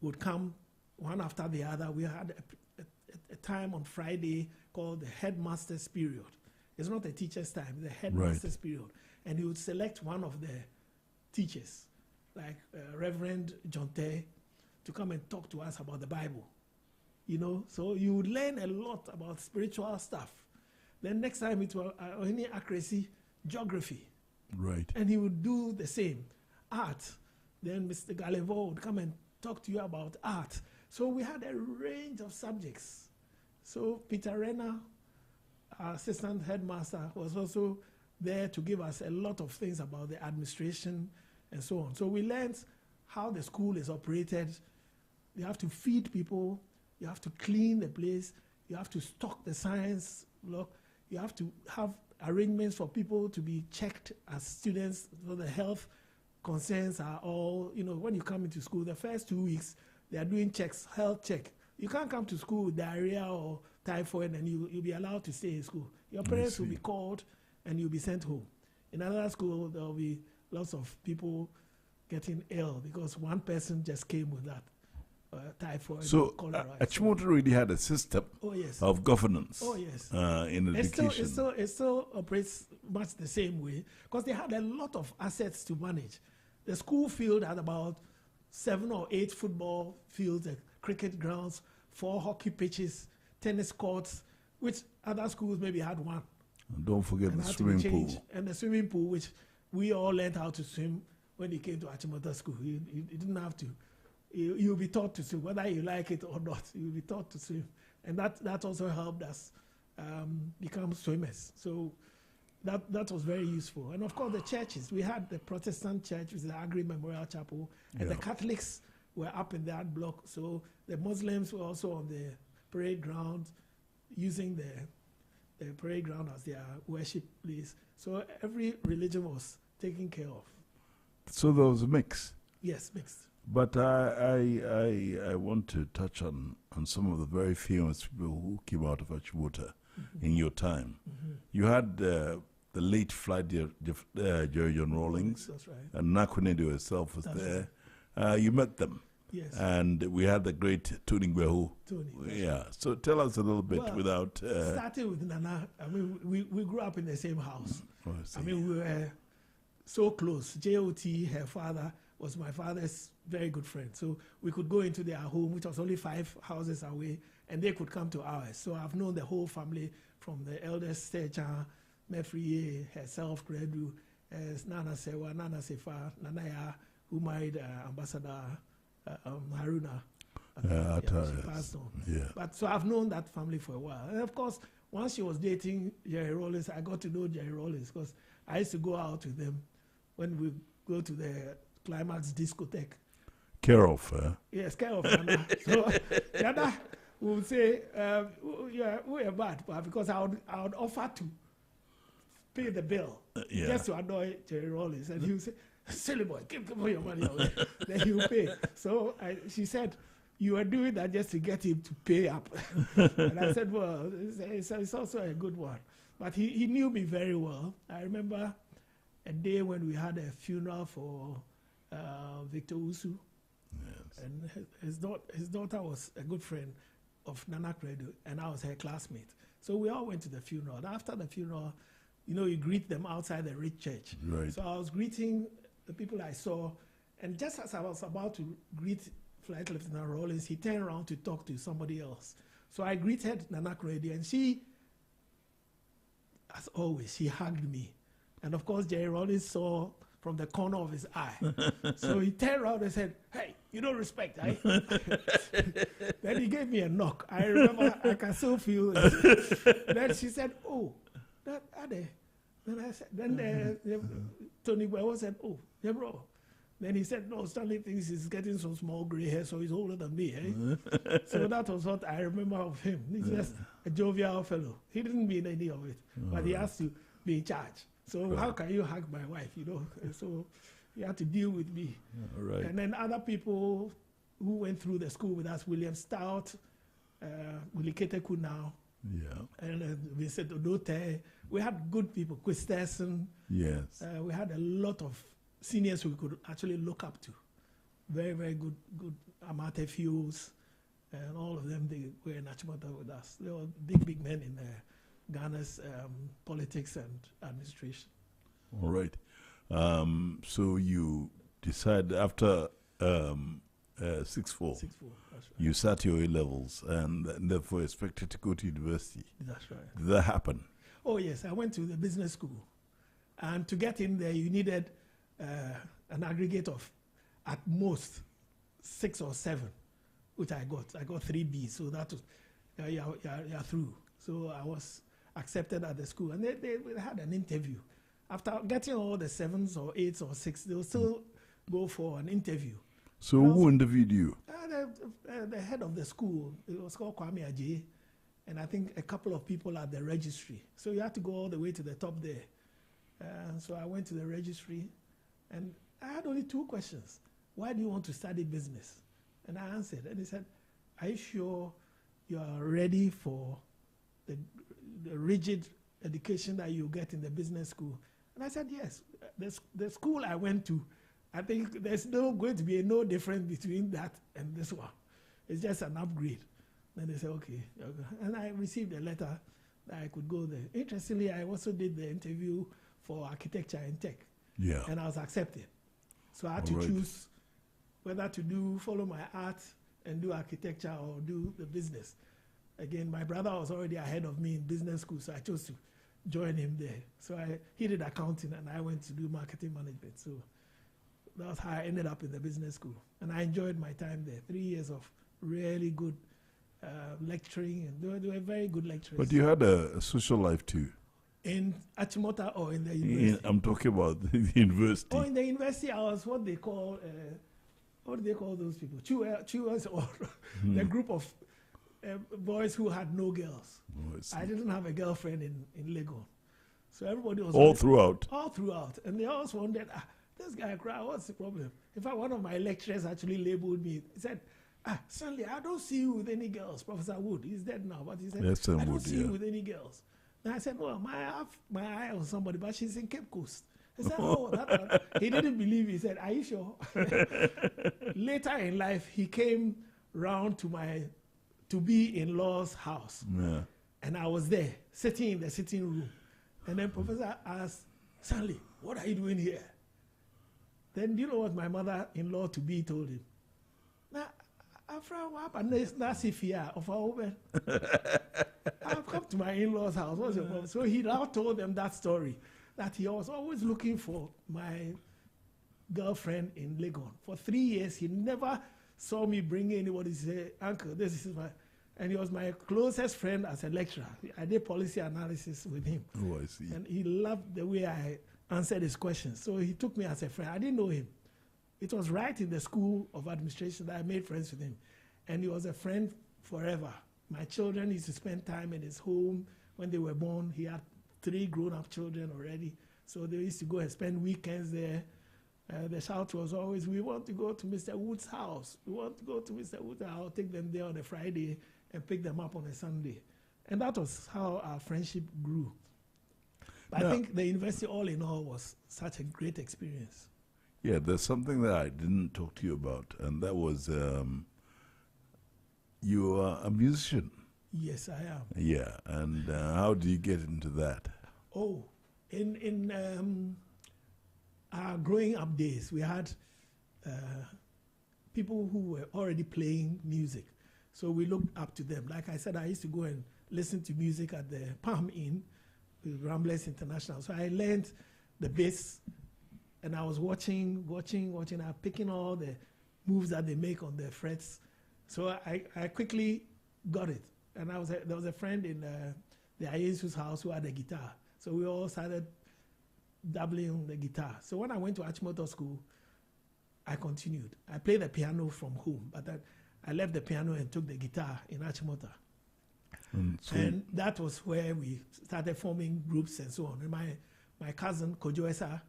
Speaker 6: would come one after the other. We had a time on Friday called the headmaster's period. It's not a teacher's time, the headmaster's period. And he would select one of the teachers, like Reverend John Tay, to come and talk to us about the Bible. So you would learn a lot about spiritual stuff. Then next time it was any accuracy, geography.
Speaker 5: Right.
Speaker 6: And he would do the same. Art. Then Mr. Galevo would come and talk to you about art. So we had a range of subjects. So Peter Renner, our assistant headmaster, was also there to give us a lot of things about the administration and so on. So we learned how the school is operated. You have to feed people. You have to clean the place. You have to stock the science block. You have to have arrangements for people to be checked as students, so the health concerns are all, when you come into school, the first 2 weeks, they are doing checks, health check. You can't come to school with diarrhea or typhoid and you'll be allowed to stay in school. Your parents will be called and you'll be sent home. In another school, there will be lots of people getting ill because one person just came with that typhoid.
Speaker 5: So
Speaker 6: cholera.
Speaker 5: Achimota really had a system of governance in education.
Speaker 6: It still operates much the same way because they had a lot of assets to manage. The school field had about 7 or 8 football fields, cricket grounds, 4 hockey pitches, tennis courts, which other schools maybe had 1.
Speaker 5: And don't forget the swimming pool.
Speaker 6: And the swimming pool, which we all learned how to swim when you came to Achimota School. You didn't have to. You'll be taught to swim, whether you like it or not. You'll be taught to swim. And that also helped us become swimmers. So that was very useful. And of course, the churches. We had the Protestant church, which is the Agri Memorial Chapel, and the Catholics were up in that block. So the Muslims were also on the parade ground, using the parade ground as their worship place. So every religion was taken care of.
Speaker 5: So there was a mix.
Speaker 6: Yes, mixed.
Speaker 5: But I want to touch on some of the very famous people who came out of Achimota in your time. You had the late flight Jerry John Rawlings.
Speaker 6: That's right.
Speaker 5: And Nakwenedo herself was there. Right. You met them.
Speaker 6: Yes.
Speaker 5: And we had the great Tony Gwehu. Yeah. So tell us a little bit without...
Speaker 6: starting with Nana, I mean, we grew up in the same house.
Speaker 5: Oh,
Speaker 6: I mean, we were so close. J.O.T., her father, was my father's very good friends. So we could go into their home, which was only 5 houses away, and they could come to ours. So I've known the whole family from the eldest Stecha, Mefriye, herself, Kredu, Nana Sewa, Nana Sefa, Nanaya, who married Ambassador Haruna. She passed on.
Speaker 5: Yeah.
Speaker 6: But so I've known that family for a while. And of course, once she was dating Jerry Rollins, I got to know Jerry Rollins because I used to go out with them when we go to the Climax discotheque.
Speaker 5: Care of,
Speaker 6: Yes, care of Nana. So Nana would say, we're bad, but because I would offer to pay the bill just to annoy Jerry Rollins. And he would say, silly boy, give your money away. Then he would pay. So she said, you were doing that just to get him to pay up. And I said, well, it's also a good one. But he knew me very well. I remember a day when we had a funeral for Victor Usu.
Speaker 5: Yes.
Speaker 6: And his daughter was a good friend of Nana Credo, and I was her classmate. So we all went to the funeral. And after the funeral, you greet them outside the rich church.
Speaker 5: Right.
Speaker 6: So I was greeting the people I saw, and just as I was about to greet Flight Lieutenant Rollins, he turned around to talk to somebody else. So I greeted Nana Credo, and she, as always, she hugged me. And of course, Jerry Rollins saw from the corner of his eye. So he turned around and said, hey, you don't respect, eh? Then he gave me a knock. I remember, I can still feel it. Then she said, oh, that Ade. Then I said, Tony Boy said, oh, yeah, bro. Then he said, no, Stanley thinks he's getting some small gray hair, so he's older than me, eh? So that was what I remember of him. He's just a jovial fellow. He didn't mean any of it, but he has to be in charge. So how can you hug my wife, So he had to deal with me.
Speaker 5: Right.
Speaker 6: And then other people who went through the school with us, William Stout, Willie Keteku now, and Vincent Odote. We had good people, Chris Terson.
Speaker 5: Yes.
Speaker 6: We had a lot of seniors we could actually look up to. Very, very good Amate Fuels, and all of them, they were in Achimota with us. They were big men in Ghana's politics and administration.
Speaker 5: All right. So you decided after 6-4,
Speaker 6: that's right.
Speaker 5: you sat your A-levels and therefore expected to go to university.
Speaker 6: That's right.
Speaker 5: Did that happen?
Speaker 6: Oh, yes. I went to the business school. And to get in there, you needed an aggregate of at most 6 or 7, which I got. I got 3 Bs, so that was, you're through. So I was accepted at the school, and they had an interview. After getting all the 7s or 8s or 6, they will still go for an interview.
Speaker 5: So who interviewed you?
Speaker 6: The head of the school, it was called Kwame Ajayi, and I think a couple of people at the registry. So you had to go all the way to the top there. So I went to the registry, and I had only 2 questions. Why do you want to study business? And I answered, and he said, are you sure you are ready for the rigid education that you get in the business school? And I said, yes. The school I went to, I think there's going to be no difference between that and this one. It's just an upgrade. Then they said, okay. And I received a letter that I could go there. Interestingly, I also did the interview for architecture and tech.
Speaker 5: Yeah.
Speaker 6: And I was accepted. So I had to choose whether to follow my art and do architecture or do the business. Again, my brother was already ahead of me in business school, so I chose to join him there. So he did accounting, and I went to do marketing management. So that was how I ended up in the business school. And I enjoyed my time there. 3 years of really good lecturing, and they were very good lecturers.
Speaker 5: But you had a social life too.
Speaker 6: In Achimota or in the university?
Speaker 5: I'm talking about the university.
Speaker 6: Oh, in the university, I was what do they call those people? Chewers, or the group of boys who had no girls.
Speaker 5: Oh,
Speaker 6: I didn't have a girlfriend in Lagos. So everybody was...
Speaker 5: All throughout?
Speaker 6: All throughout. And they always wondered, this guy cry, what's the problem? In fact, one of my lecturers actually labeled me. He said, Stanley, I don't see you with any girls. Professor Wood, he's dead now, but he said, I don't see you with any girls. And I said, well, I have my eye on somebody, but she's in Cape Coast. He said, oh, that one. He didn't believe me. He said, are you sure? Later in life, he came round to be in law's house.
Speaker 5: Yeah.
Speaker 6: And I was there, sitting in the sitting room. And then Professor asked, Stanley, what are you doing here? Then you know what my mother-in-law to be told him? Now, I've come to my in-laws' house. What's your problem? So he now told them that story, that he was always looking for my girlfriend in Legon. For 3 years, he never saw me bring anybody to say, Uncle, this is my... And he was my closest friend as a lecturer. I did policy analysis with him.
Speaker 5: Oh, I see.
Speaker 6: And he loved the way I answered his questions. So he took me as a friend. I didn't know him. It was right in the school of administration that I made friends with him. And he was a friend forever. My children used to spend time in his home. When they were born, he had 3 grown-up children already. So they used to go and spend weekends there. The shout was always, we want to go to Mr. Wood's house. We want to go to Mr. Wood's house. I'll take them there on a Friday and pick them up on a Sunday. And that was how our friendship grew. But I think the university all in all was such a great experience.
Speaker 5: Yeah, there's something that I didn't talk to you about, and that was you are a musician.
Speaker 6: Yes, I am.
Speaker 5: Yeah, and how do you get into that?
Speaker 6: Oh, in our growing up days, we had people who were already playing music. So we looked up to them. Like I said, I used to go and listen to music at the Palm Inn with Ramblers International. So I learned the bass, and I was watching, I'm picking all the moves that they make on the frets. So I quickly got it. And there was a friend in the Ayesu's house who had a guitar. So we all started dabbling on the guitar. So when I went to Achimota School, I continued. I played the piano from home, but I left the piano and took the guitar in Achimota. And that was where we started forming groups and so on. And my cousin, Kojo Esa,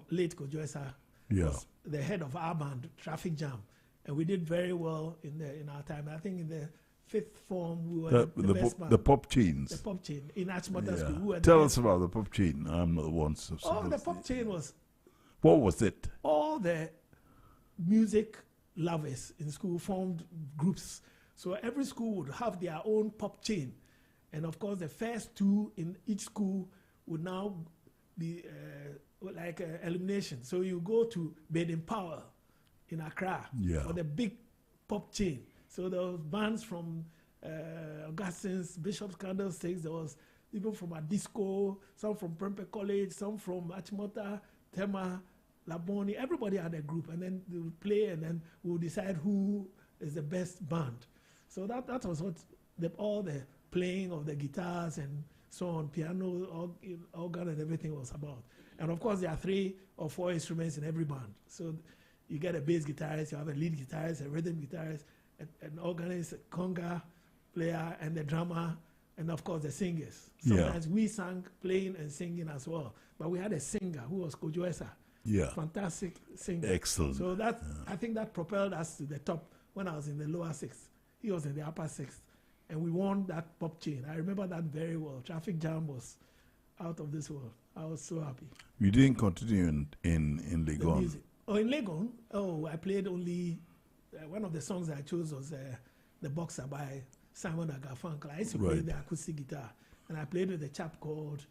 Speaker 6: late Kojo Esa, was the head of our band, Traffic Jam. And we did very well in our time. I think in the 5th form, we were the best band.
Speaker 5: The Pop Chains.
Speaker 6: The Pop Chain in Achimota School. We were
Speaker 5: Tell us about the Pop Chain. I'm not the one.
Speaker 6: The Pop Chain was...
Speaker 5: What was it?
Speaker 6: All the music lovers in school formed groups. So every school would have their own pop chain. And of course, the first 2 in each school would now be like elimination. So you go to Baden Powell in Accra for the big pop chain. So there was bands from Augustine's, Bishop's Candlesticks. There was people from Adisco, some from Prempeh College, some from Achimota, Tema, Laboni. Everybody had a group, and then they would play, and then we would decide who is the best band. So that was what all the playing of the guitars and so on, piano, organ, and everything was about. And of course, there are 3 or 4 instruments in every band. So you get a bass guitarist, you have a lead guitarist, a rhythm guitarist, an organist, a conga player, and the drummer, and of course the singers. Sometimes we sang, playing and singing as well. But we had a singer who was Kojo Esa.
Speaker 5: Yeah.
Speaker 6: Fantastic singer.
Speaker 5: Excellent.
Speaker 6: So I think that propelled us to the top when I was in the lower 6th. He was in the upper 6th. And we won that pop chain. I remember that very well. Traffic Jam was out of this world. I was so happy.
Speaker 5: You didn't continue in Legon?
Speaker 6: In Legon, I played only, one of the songs I chose was The Boxer by Simon Garfunkel. I used to play the acoustic guitar. And I played with a chap called,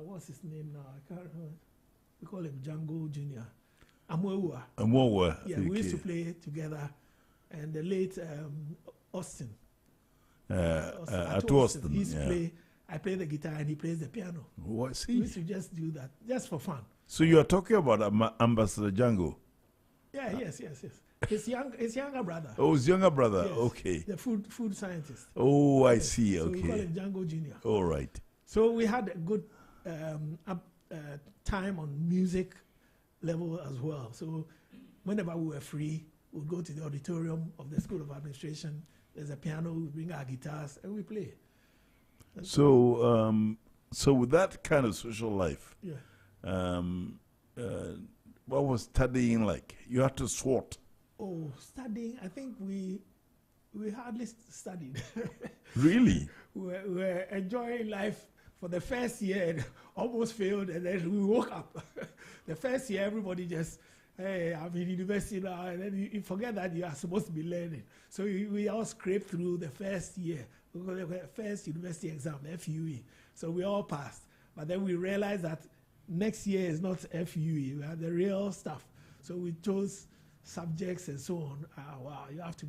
Speaker 6: what's his name now? I can't remember. We call him Django Jr. Amwewa. Yeah, we used to play together. And the late Austin.
Speaker 5: At Austin.
Speaker 6: He used to play. I play the guitar and he plays the piano.
Speaker 5: Oh, I see.
Speaker 6: We used to just do that, just for fun.
Speaker 5: So you are talking about Ambassador Django?
Speaker 6: Yeah, yes. His younger brother.
Speaker 5: Oh, his younger brother.
Speaker 6: Yes,
Speaker 5: okay.
Speaker 6: The food scientist.
Speaker 5: Oh, I see.
Speaker 6: So
Speaker 5: okay.
Speaker 6: we call him Django Jr.
Speaker 5: All right.
Speaker 6: So we had a good time on music level as well. So whenever we were free, we'd go to the auditorium of the School of Administration. There's a piano, we bring our guitars, and we play.
Speaker 5: So, so with that kind of social life, what was studying like? You had to swat.
Speaker 6: Oh, studying, I think we hardly studied.
Speaker 5: Really?
Speaker 6: we were enjoying life for the first year and almost failed, and then we woke up. The first year, everybody just, hey, I'm in university now, and then you forget that you are supposed to be learning. So we all scraped through the first year, because the first university exam, the FUE. So we all passed. But then we realized that next year is not FUE, we have the real stuff. So we chose subjects and so on. Wow, you have to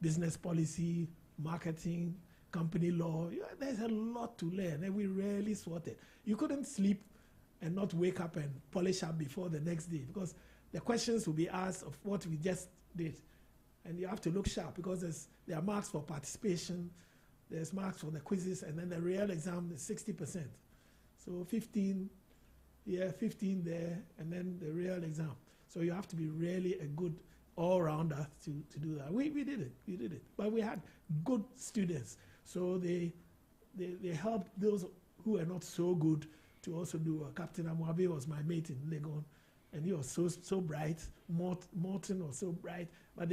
Speaker 6: business policy, marketing, company law. Yeah, there's a lot to learn, and we rarely sorted. You couldn't sleep and not wake up and polish up before the next day, because the questions will be asked of what we just did. And you have to look sharp, because there are marks for participation, there's marks for the quizzes, and then the real exam is 60%. So 15 there, and then the real exam. So you have to be really a good all-rounder to do that. We did it. But we had good students. So they helped those who are not so good to also do. Captain Amwabe was my mate in Legon, and he was so bright. Morton was so bright. But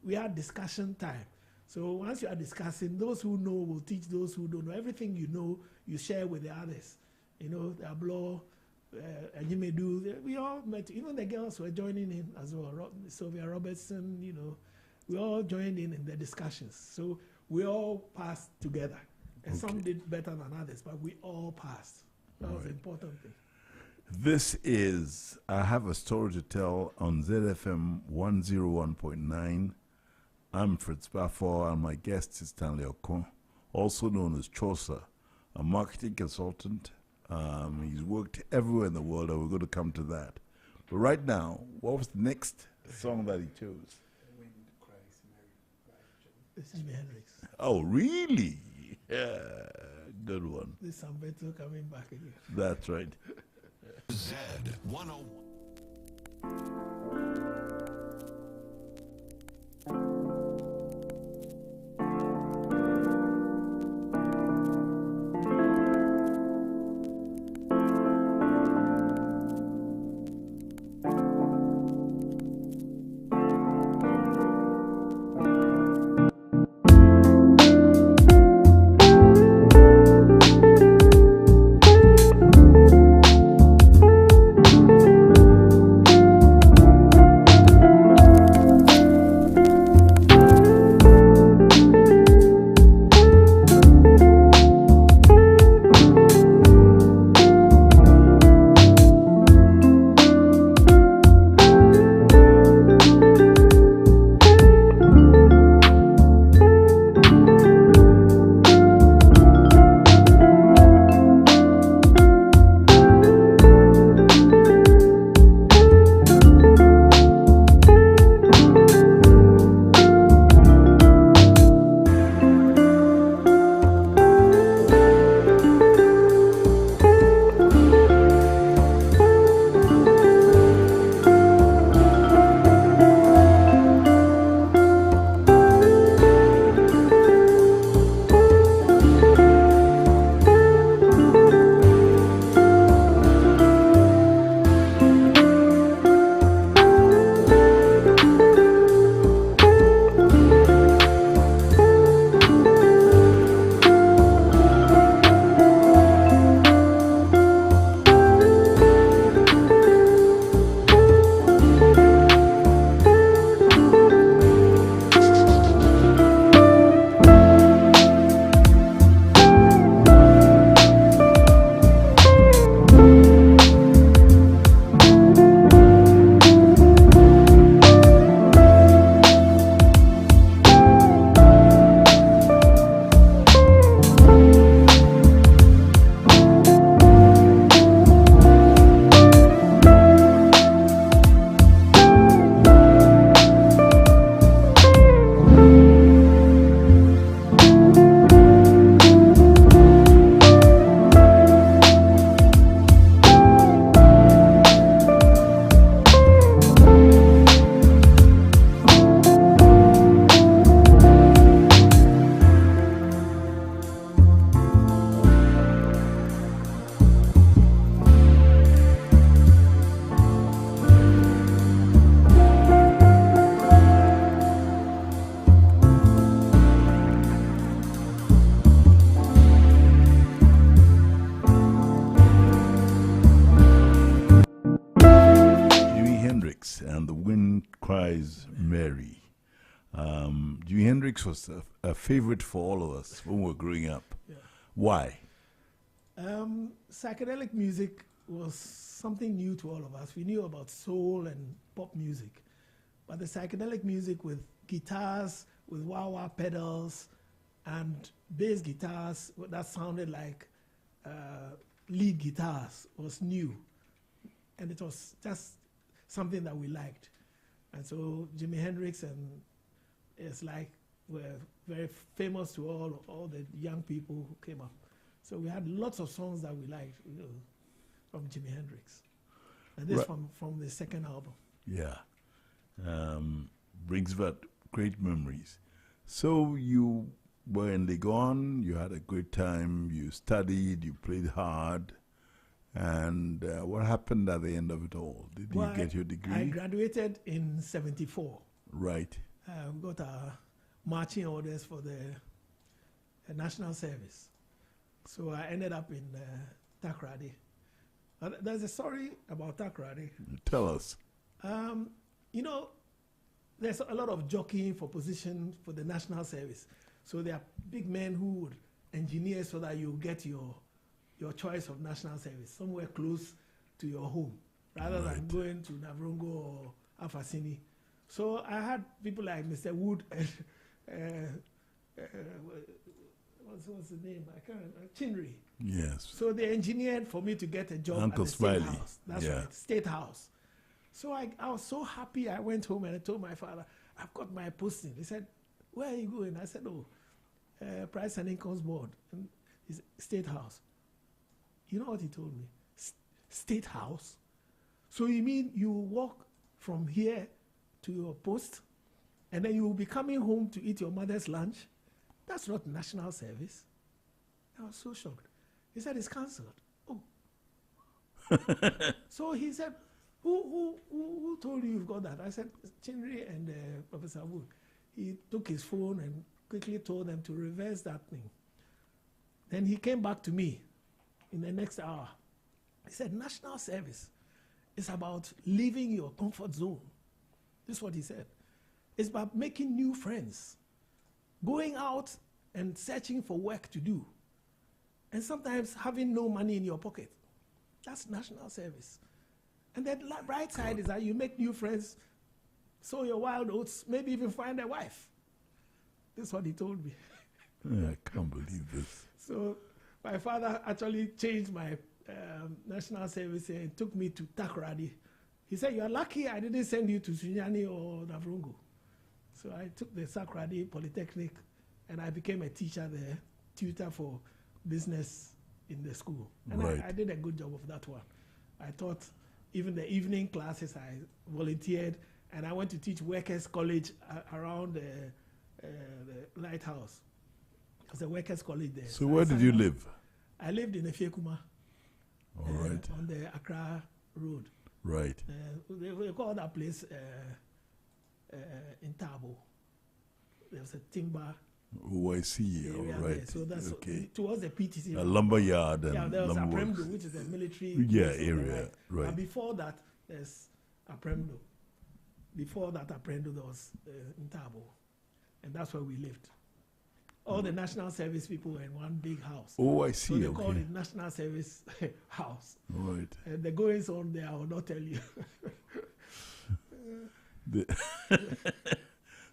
Speaker 6: we had discussion time. So once you are discussing, those who know will teach those who don't know. Everything you know, you share with the others. You know, the Ablo, and you may do. We all met. Even the girls were joining in as well. Sylvia Robertson, you know, we all joined in the discussions. So we all passed together. And some did better than others, but we all passed. That was the important thing.
Speaker 5: This is I Have a Story to Tell on ZFM 101.9. I'm Fritz BAFFOUR, and my guest is Stanley Okon, also known as Chosa, a marketing consultant. He's worked everywhere in the world, and we're going to come to that. But right now, what was the next song that he chose?
Speaker 6: This is Jimi Hendrix.
Speaker 5: Oh, really? Yeah, good one.
Speaker 6: This Sambeto coming back again.
Speaker 5: That's right.
Speaker 7: Z101.
Speaker 5: Mary. Jimi Hendrix was a favorite for all of us when we were growing up.
Speaker 6: Yeah.
Speaker 5: Why?
Speaker 6: Psychedelic music was something new to all of us. We knew about soul and pop music, but the psychedelic music with guitars, with wah-wah pedals, and bass guitars that sounded like lead guitars was new. And it was just something that we liked. And so Jimi Hendrix and it's like were very famous to all the young people who came up. So we had lots of songs that we liked, from Jimi Hendrix. And this from the second album.
Speaker 5: Yeah. Brings back great memories. So you were in Legon, you had a great time, you studied, you played hard. And what happened at the end of it all? Did you get your degree?
Speaker 6: I graduated in 74.
Speaker 5: Right.
Speaker 6: We got our marching orders for the national service. So I ended up in Takoradi. There's a story about Takoradi.
Speaker 5: Tell us.
Speaker 6: There's a lot of jockeying for position for the national service. So there are big men who would engineer so that you get your choice of national service somewhere close to your home, rather than going to Navrongo or Afasini. So I had people like Mr. Wood and what's the name? I can't remember. Chinry.
Speaker 5: Yes.
Speaker 6: So they engineered for me to get a job
Speaker 5: Uncle
Speaker 6: at the
Speaker 5: Smiley.
Speaker 6: State House. That's right, State House. So I was so happy. I went home and I told my father, I've got my posting. He said, where are you going? I said, Price and Incomes Board. And he said, State House. You know what he told me? State House? So you mean you walk from here to your post and then you will be coming home to eat your mother's lunch? That's not national service. I was so shocked. He said, it's cancelled. Oh. So he said, who told you you've got that? I said, Chinry and Professor Wood. He took his phone and quickly told them to reverse that thing. Then he came back to me in the next hour. He said, national service is about leaving your comfort zone. This is what he said. It's about making new friends, going out and searching for work to do, and sometimes having no money in your pocket. That's national service. And the bright side is that you make new friends, sow your wild oats, maybe even find a wife. This is what he told me.
Speaker 5: I can't believe this.
Speaker 6: So my father actually changed my national service and took me to Takoradi. He said, you're lucky I didn't send you to Sunyani or Navrongo. So I took the Takoradi Polytechnic and I became a teacher there, tutor for business in the school. And I did a good job of that one. I taught even the evening classes, I volunteered, and I went to teach Workers' College around the Lighthouse. There's a Workers' College there.
Speaker 5: So where did you live?
Speaker 6: I lived in Efiekuma.
Speaker 5: All right.
Speaker 6: On the Accra Road.
Speaker 5: Right.
Speaker 6: They call that place in Tabo. There's a timber.
Speaker 5: Oh, I see. All right.
Speaker 6: There. So that's towards the PTC.
Speaker 5: A lumber yard and
Speaker 6: there was
Speaker 5: lumber
Speaker 6: Apremdo,
Speaker 5: works.
Speaker 6: which is a military
Speaker 5: area. Right.
Speaker 6: And before that, there's Apremdo. Before that Apremdo, there was Ntabo. And that's where we lived. All the national service people were in one big house.
Speaker 5: Oh, I see.
Speaker 6: So they called it National Service House.
Speaker 5: Right.
Speaker 6: And the goings on there, I will not tell you.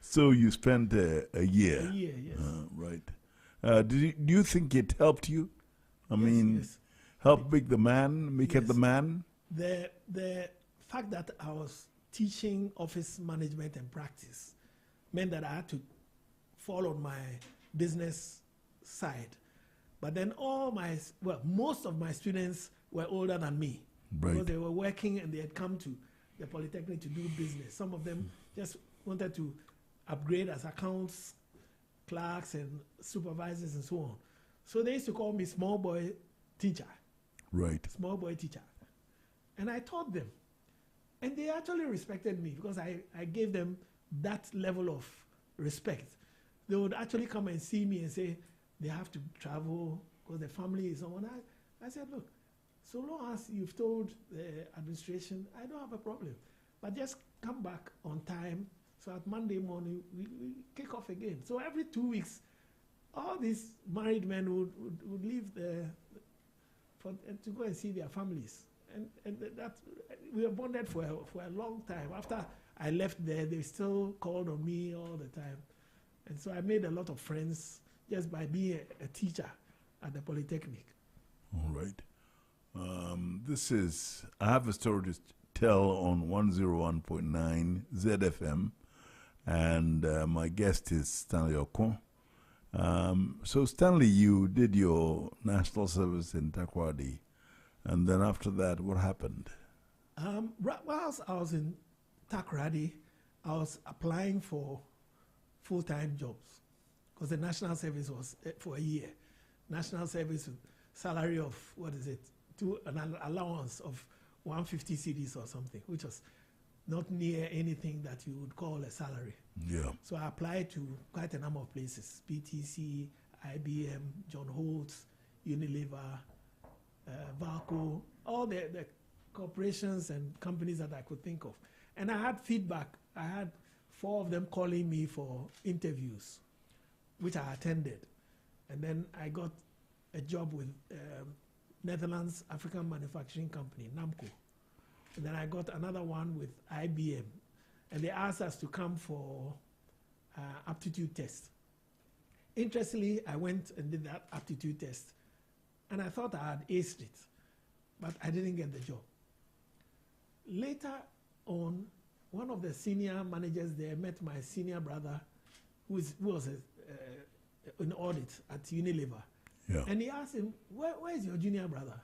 Speaker 5: So you spent a year.
Speaker 6: A year, yes.
Speaker 5: Right. Do you think it helped you? I mean,
Speaker 6: yes.
Speaker 5: Help make the man, make it the man?
Speaker 6: The fact that I was teaching office management and practice meant that I had to fall on my business side. But then most of my students were older than me.
Speaker 5: Right.
Speaker 6: Because they were working and they had come to the Polytechnic to do business. Some of them just wanted to upgrade as accounts, clerks and supervisors and so on. So they used to call me small boy teacher.
Speaker 5: Right.
Speaker 6: Small boy teacher. And I taught them. And they actually respected me because I gave them that level of respect. They would actually come and see me and say they have to travel because the family is on. I said, look, so long as you've told the administration, I don't have a problem. But just come back on time. So at Monday morning, we kick off again. So every 2 weeks, all these married men would leave to go and see their families. and that we were bonded for a long time. After I left there, they still called on me all the time. And so I made a lot of friends just by being a teacher at the Polytechnic.
Speaker 5: All right. I have a story to tell on 101.9 ZFM, and my guest is Stanley Okon. So Stanley, you did your national service in Takoradi, and then after that, what happened?
Speaker 6: Whilst I was in Takoradi, I was applying for full-time jobs because the national service was for a year. National service salary of, an allowance of 150 cedis or something, which was not near anything that you would call a salary.
Speaker 5: Yeah.
Speaker 6: So I applied to quite a number of places: PTC, IBM, John Holtz, Unilever, Valco, all the corporations and companies that I could think of. And I had feedback. I had 4 of them calling me for interviews, which I attended. And then I got a job with Netherlands African Manufacturing Company, NAMCO. And then I got another one with IBM. And they asked us to come for aptitude test. Interestingly, I went and did that aptitude test. And I thought I had aced it, but I didn't get the job. Later on, one of the senior managers there met my senior brother, who was in audit at Unilever.
Speaker 5: Yeah.
Speaker 6: And he asked him, where is your junior brother?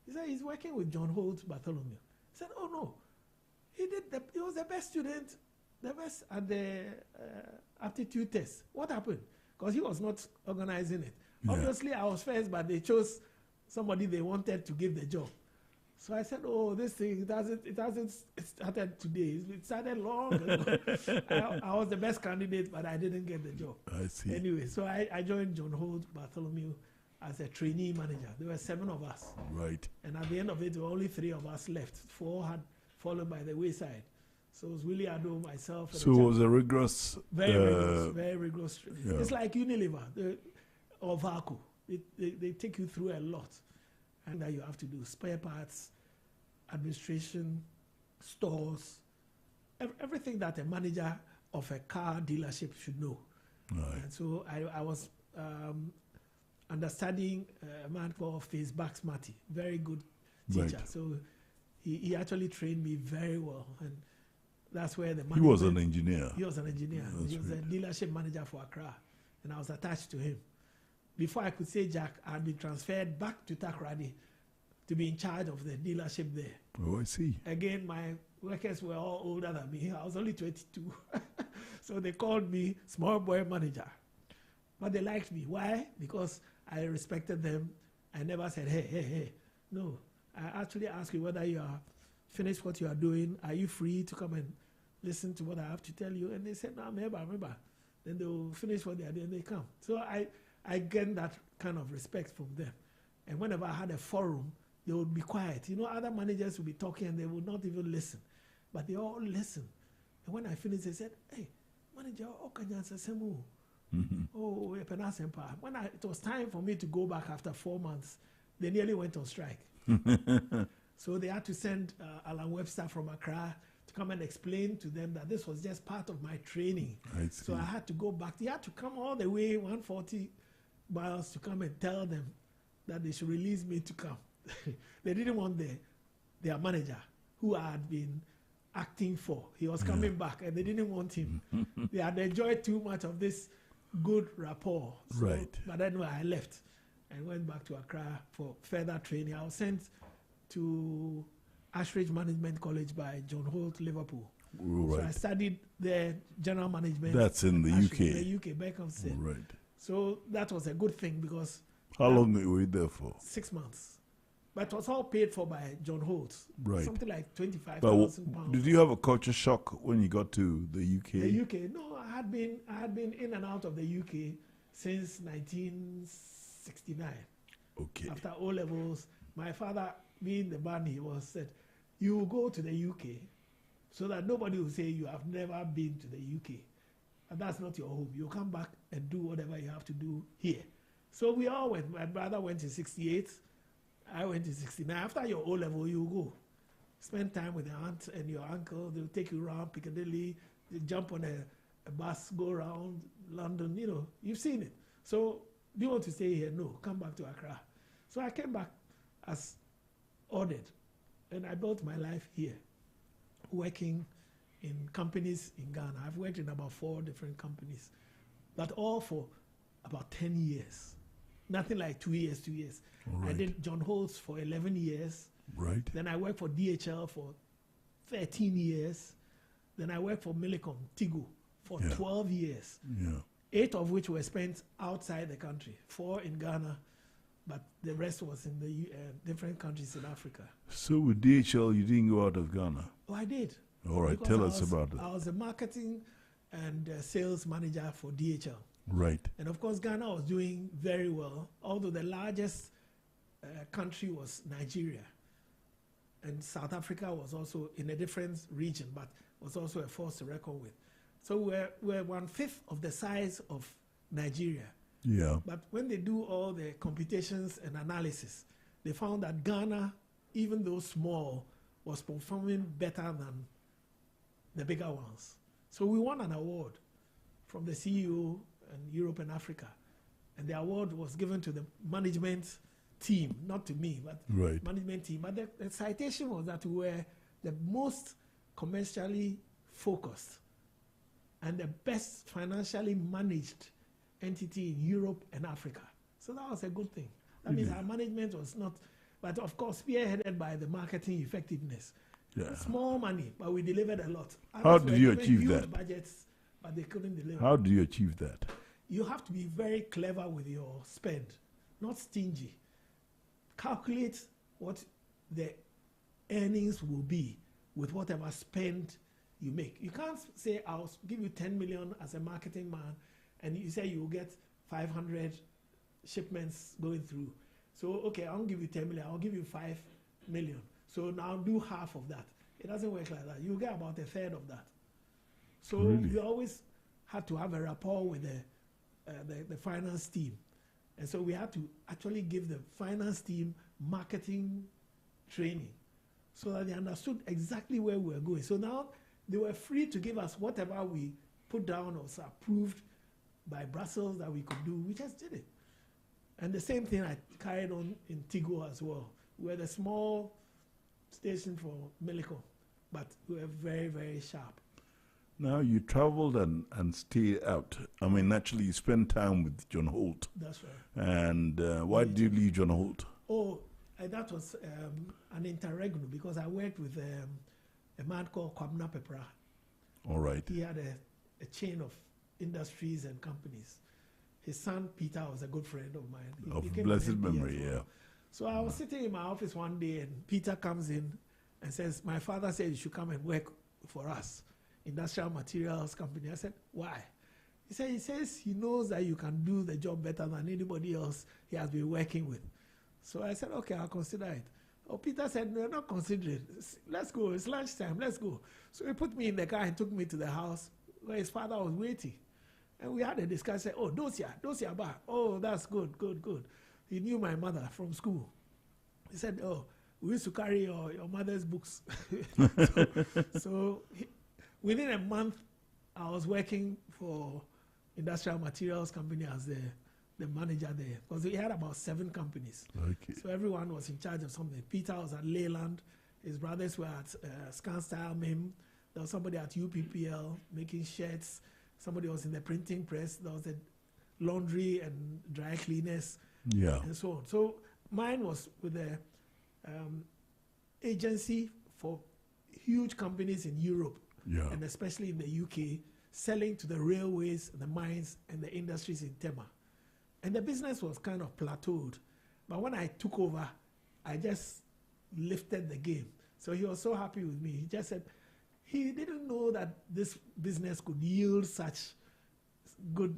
Speaker 6: He said, he's working with John Holt Bartholomew. He said, oh no, he was the best student, the best at the aptitude test. What happened? Because he was not organizing it. Yeah. Obviously, I was first, but they chose somebody they wanted to give the job. So I said, oh, this thing, it hasn't started today. It started long ago. I was the best candidate, but I didn't get the job.
Speaker 5: I see.
Speaker 6: Anyway, so I joined John Holt Bartholomew as a trainee manager. There were 7 of us.
Speaker 5: Right.
Speaker 6: And at the end of it, there were only 3 of us left. 4 had fallen by the wayside. So it was really Ado, myself.
Speaker 5: So it was a rigorous...
Speaker 6: Very rigorous.
Speaker 5: Yeah.
Speaker 6: It's like Unilever or Valco. They take you through a lot. And that you have to do spare parts, administration, stores, everything that a manager of a car dealership should know.
Speaker 5: Right.
Speaker 6: And so I was understudying a man called Face Baxmati, very good teacher.
Speaker 5: Right.
Speaker 6: So he actually trained me very well. And that's where the
Speaker 5: He was an engineer.
Speaker 6: He was an engineer.
Speaker 5: That's
Speaker 6: he was a dealership manager for Accra. And I was attached to him. Before I could say Jack, I had been transferred back to Takoradi to be in charge of the dealership there.
Speaker 5: Oh, I see.
Speaker 6: Again, my workers were all older than me. I was only 22. So they called me small boy manager. But they liked me. Why? Because I respected them. I never said, hey. No. I actually asked you whether you are finished what you are doing. Are you free to come and listen to what I have to tell you? And they said, no, remember. Then they will finish what they are doing, they come. So I gained that kind of respect from them. And whenever I had a forum, they would be quiet. You know, other managers would be talking and they would not even listen. But they all listen. And when I finished, they said, hey, manager, when it was time for me to go back after 4 months, they nearly went on strike. So they had to send Alan Webster from Accra to come and explain to them that this was just part of my training. So I had to go back. They had to come all the way 140 miles to come and tell them that they should release me to come. They didn't want their manager, who I had been acting for. He was coming back, and they didn't want him. They had enjoyed too much of this good rapport. So,
Speaker 5: right.
Speaker 6: But anyway, I left and went back to Accra for further training. I was sent to Ashridge Management College by John Holt, Liverpool.
Speaker 5: Right.
Speaker 6: So I studied there, general management.
Speaker 5: That's in the
Speaker 6: Ashridge,
Speaker 5: UK.
Speaker 6: In the UK, Berkhamsted.
Speaker 5: Right.
Speaker 6: So that was a good thing because...
Speaker 5: How long were you there for?
Speaker 6: 6 months. But it was all paid for by John Holt.
Speaker 5: Right.
Speaker 6: Something like £25,000.
Speaker 5: Did you have a culture shock when you got to the UK?
Speaker 6: The UK? No, I had been in and out of the UK since 1969.
Speaker 5: Okay.
Speaker 6: After O levels, my father, being the man he was, said, "You will go to the UK, so that nobody will say you have never been to the UK, and that's not your home. You come back and do whatever you have to do here." So we all went. My brother went in '68. I went to 69. After your O-level, you go. Spend time with your aunt and your uncle. They'll take you around Piccadilly. They jump on a bus, go around London. You know, you've seen it. So, do you want to stay here? No, come back to Accra. So I came back as ordered. And I built my life here, working in companies in Ghana. I've worked in about 4 different companies, but all for about 10 years. Nothing like 2 years, 2 years.
Speaker 5: Right.
Speaker 6: I did John Holt's for 11 years.
Speaker 5: Right.
Speaker 6: Then I worked for DHL for 13 years. Then I worked for Millicom, Tigo, for 12 years.
Speaker 5: Yeah.
Speaker 6: 8 of which were spent outside the country, 4 in Ghana, but the rest was in the different countries in Africa.
Speaker 5: So with DHL, you didn't go out of Ghana?
Speaker 6: Oh, I did.
Speaker 5: All right,
Speaker 6: Because
Speaker 5: tell us about it.
Speaker 6: I was a marketing and sales manager for DHL.
Speaker 5: Right.
Speaker 6: And of course, Ghana was doing very well, although the largest country was Nigeria. And South Africa was also in a different region, but was also a force to reckon with. So we're 1/5 of the size of Nigeria.
Speaker 5: Yeah.
Speaker 6: But when they do all the computations and analysis, they found that Ghana, even though small, was performing better than the bigger ones. So we won an award from the CEO in Europe and Africa. And the award was given to the management team, not to me, but
Speaker 5: Right.
Speaker 6: management team. But the citation was that we were the most commercially focused and the best financially managed entity in Europe and Africa. So that was a good thing. That means our management was not, but of course, spearheaded by the marketing effectiveness.
Speaker 5: Yeah.
Speaker 6: Small money, but we delivered a lot.
Speaker 5: How
Speaker 6: Others
Speaker 5: did
Speaker 6: were
Speaker 5: you
Speaker 6: given
Speaker 5: achieve
Speaker 6: huge
Speaker 5: that?
Speaker 6: budgets, but they couldn't deliver.
Speaker 5: How do you achieve that?
Speaker 6: You have to be very clever with your spend, not stingy. Calculate what the earnings will be with whatever spend you make. You can't say, I'll give you 10 million as a marketing man, and you say you'll get 500 shipments going through. So, okay, I won't give you 10 million, I'll give you 5 million. So now do half of that. It doesn't work like that. You get about 1/3 of that. So
Speaker 5: Really?
Speaker 6: you always had to have a rapport with the finance team. And so we had to actually give the finance team marketing training so that they understood exactly where we were going. So now they were free to give us whatever we put down or was approved by Brussels that we could do. We just did it. And the same thing I carried on in Tigo as well. We were the small station for Millicom, but we were very, very sharp.
Speaker 5: Now, you traveled and stayed out. I mean, naturally, you spent time with John Holt.
Speaker 6: That's right.
Speaker 5: And why did you leave John Holt?
Speaker 6: Oh, that was an interregnum because I worked with a man called Kwabena Pepra.
Speaker 5: All right.
Speaker 6: He had a chain of industries and companies. His son, Peter, was a good friend of mine. He
Speaker 5: Of
Speaker 6: became
Speaker 5: blessed
Speaker 6: an MP
Speaker 5: memory,
Speaker 6: as well.
Speaker 5: yeah.
Speaker 6: So I was sitting in my office one day and Peter comes in and says, my father said you should come and work for us, industrial materials company. I said, why? He says he knows that you can do the job better than anybody else he has been working with. So I said, okay, I'll consider it. Oh, Peter said, no, not consider it. Let's go. It's lunchtime. Let's go. So he put me in the car and took me to the house where his father was waiting. And we had a discussion. Oh, Dosia Ba. Oh, that's good, good, good. He knew my mother from school. He said, oh, we used to carry your mother's books. so within a month, I was working for industrial materials company as the manager there. Because we had about 7 companies.
Speaker 5: Okay.
Speaker 6: So everyone was in charge of something. Peter was at Leyland. His brothers were at ScanStyle MIM. There was somebody at UPPL making shirts. Somebody was in the printing press. There was a laundry and dry cleaners.
Speaker 5: Yeah.
Speaker 6: And so on. So mine was with the agency for huge companies in Europe.
Speaker 5: Yeah.
Speaker 6: And especially in the UK, selling to the railways, the mines, and the industries in Tema. And the business was kind of plateaued. But when I took over, I just lifted the game. So he was so happy with me. He just said he didn't know that this business could yield such good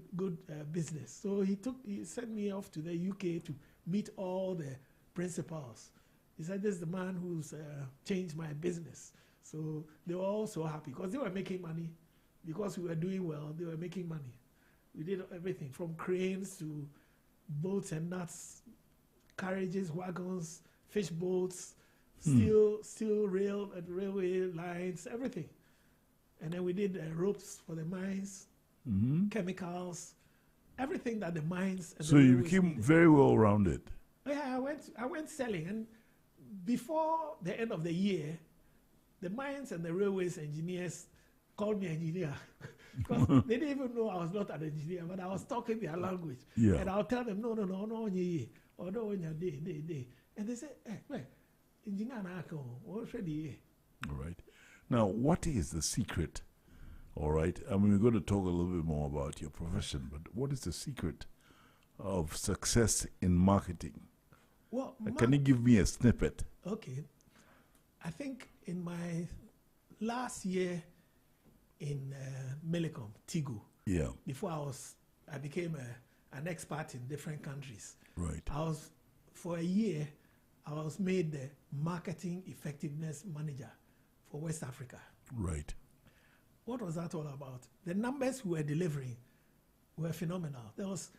Speaker 6: business. So he sent me off to the UK to meet all the principals. He said, this is the man who's changed my business. So they were all so happy because they were making money. Because we were doing well, they were making money. We did everything from cranes to boats and nuts, carriages, wagons, fish boats, railway lines, everything. And then we did ropes for the mines, chemicals, everything that the mines. And
Speaker 5: so you became very well rounded.
Speaker 6: Yeah, I went selling, and before the end of the year, the mines and the railways engineers called me engineer because they didn't even know I was not an engineer, but I was talking their language.
Speaker 5: Yeah.
Speaker 6: And I'll tell them, no, or no, day. And they say, engineer,
Speaker 5: all right. Now, what is the secret? All right. I mean, we're going to talk a little bit more about your profession, but what is the secret of success in marketing?
Speaker 6: Well,
Speaker 5: can you give me a snippet?
Speaker 6: Okay. I think in my last year in Millicom, Tigu, before I became an expert in different countries.
Speaker 5: Right.
Speaker 6: For a year, I was made the marketing effectiveness manager for West Africa.
Speaker 5: Right.
Speaker 6: What was that all about? The numbers we were delivering were phenomenal. There was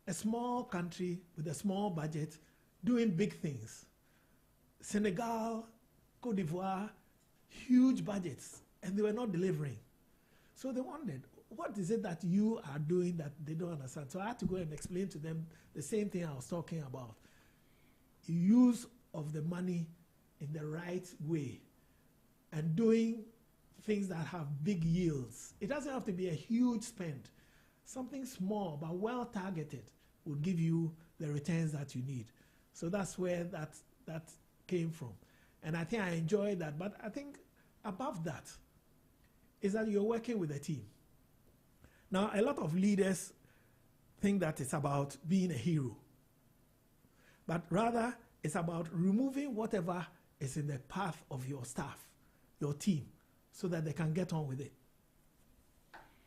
Speaker 6: a small country with a small budget doing big things. Senegal, Cote d'Ivoire, huge budgets, and they were not delivering. So they wondered, what is it that you are doing that they don't understand? So I had to go and explain to them the same thing I was talking about. Use of the money in the right way and doing things that have big yields. It doesn't have to be a huge spend. Something small but well targeted will give you the returns that you need. So that's where that came from. And I think I enjoyed that. But I think above that is that you're working with a team. Now, a lot of leaders think that it's about being a hero. But rather, it's about removing whatever is in the path of your staff, your team, so that they can get on with it.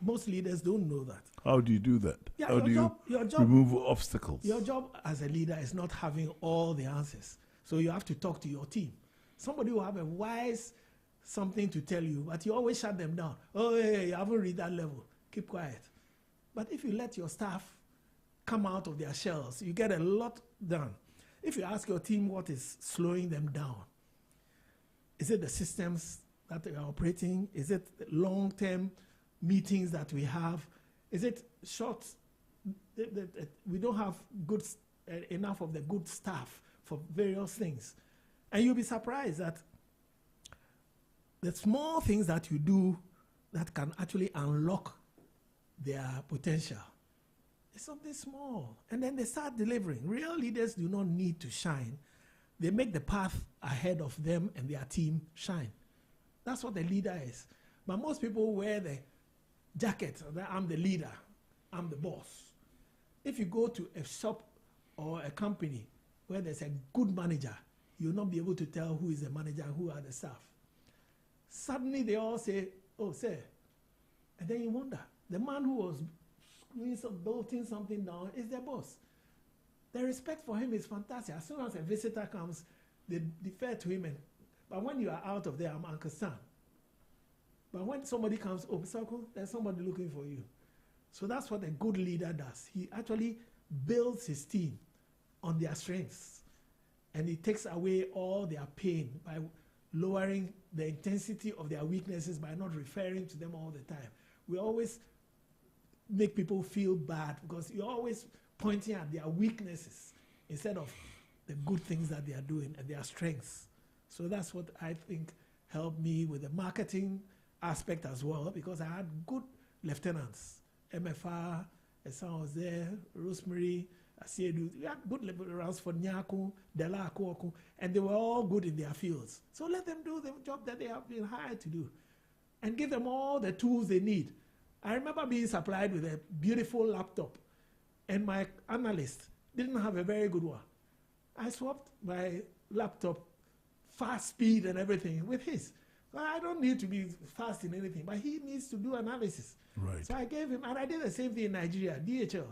Speaker 6: Most leaders don't know that.
Speaker 5: How do you do that?
Speaker 6: Yeah,
Speaker 5: How do you remove obstacles?
Speaker 6: Your job as a leader is not having all the answers. So you have to talk to your team. Somebody will have a wise something to tell you, but you always shut them down. Oh, hey, you haven't reached that level. Keep quiet. But if you let your staff come out of their shells, you get a lot done. If you ask your team what is slowing them down, is it the systems that they are operating? Is it long-term meetings that we have? Is it short? We don't have enough of the good staff for various things. And you'll be surprised that the small things that you do that can actually unlock their potential is something small. And then they start delivering. Real leaders do not need to shine. They make the path ahead of them and their team shine. That's what the leader is. But most people wear the jacket that I'm the leader, I'm the boss. If you go to a shop or a company where there's a good manager, you'll not be able to tell who is the manager and who are the staff. Suddenly they all say, oh, sir. And then you wonder, the man who was bolting something down is the boss. The respect for him is fantastic. As soon as a visitor comes, they defer to him. But when you are out of there, I'm Uncle Sam. But when somebody comes, oh, Mr. Uncle, there's somebody looking for you. So that's what a good leader does. He actually builds his team on their strengths. And he takes away all their pain by lowering the intensity of their weaknesses by not referring to them all the time. We always make people feel bad because you're always pointing at their weaknesses instead of the good things that they are doing and their strengths. So that's what I think helped me with the marketing aspect as well, because I had good lieutenants. MFR, Esan was there, Rosemary, Asiedu. We had good lieutenants for Nyaku, Dela Akuoku, and they were all good in their fields. So let them do the job that they have been hired to do and give them all the tools they need. I remember being supplied with a beautiful laptop, and my analyst didn't have a very good one. I swapped my laptop, fast speed and everything, with his. Well, I don't need to be fast in anything, but he needs to do analysis.
Speaker 5: Right.
Speaker 6: So I gave him, and I did the same thing in Nigeria, DHL.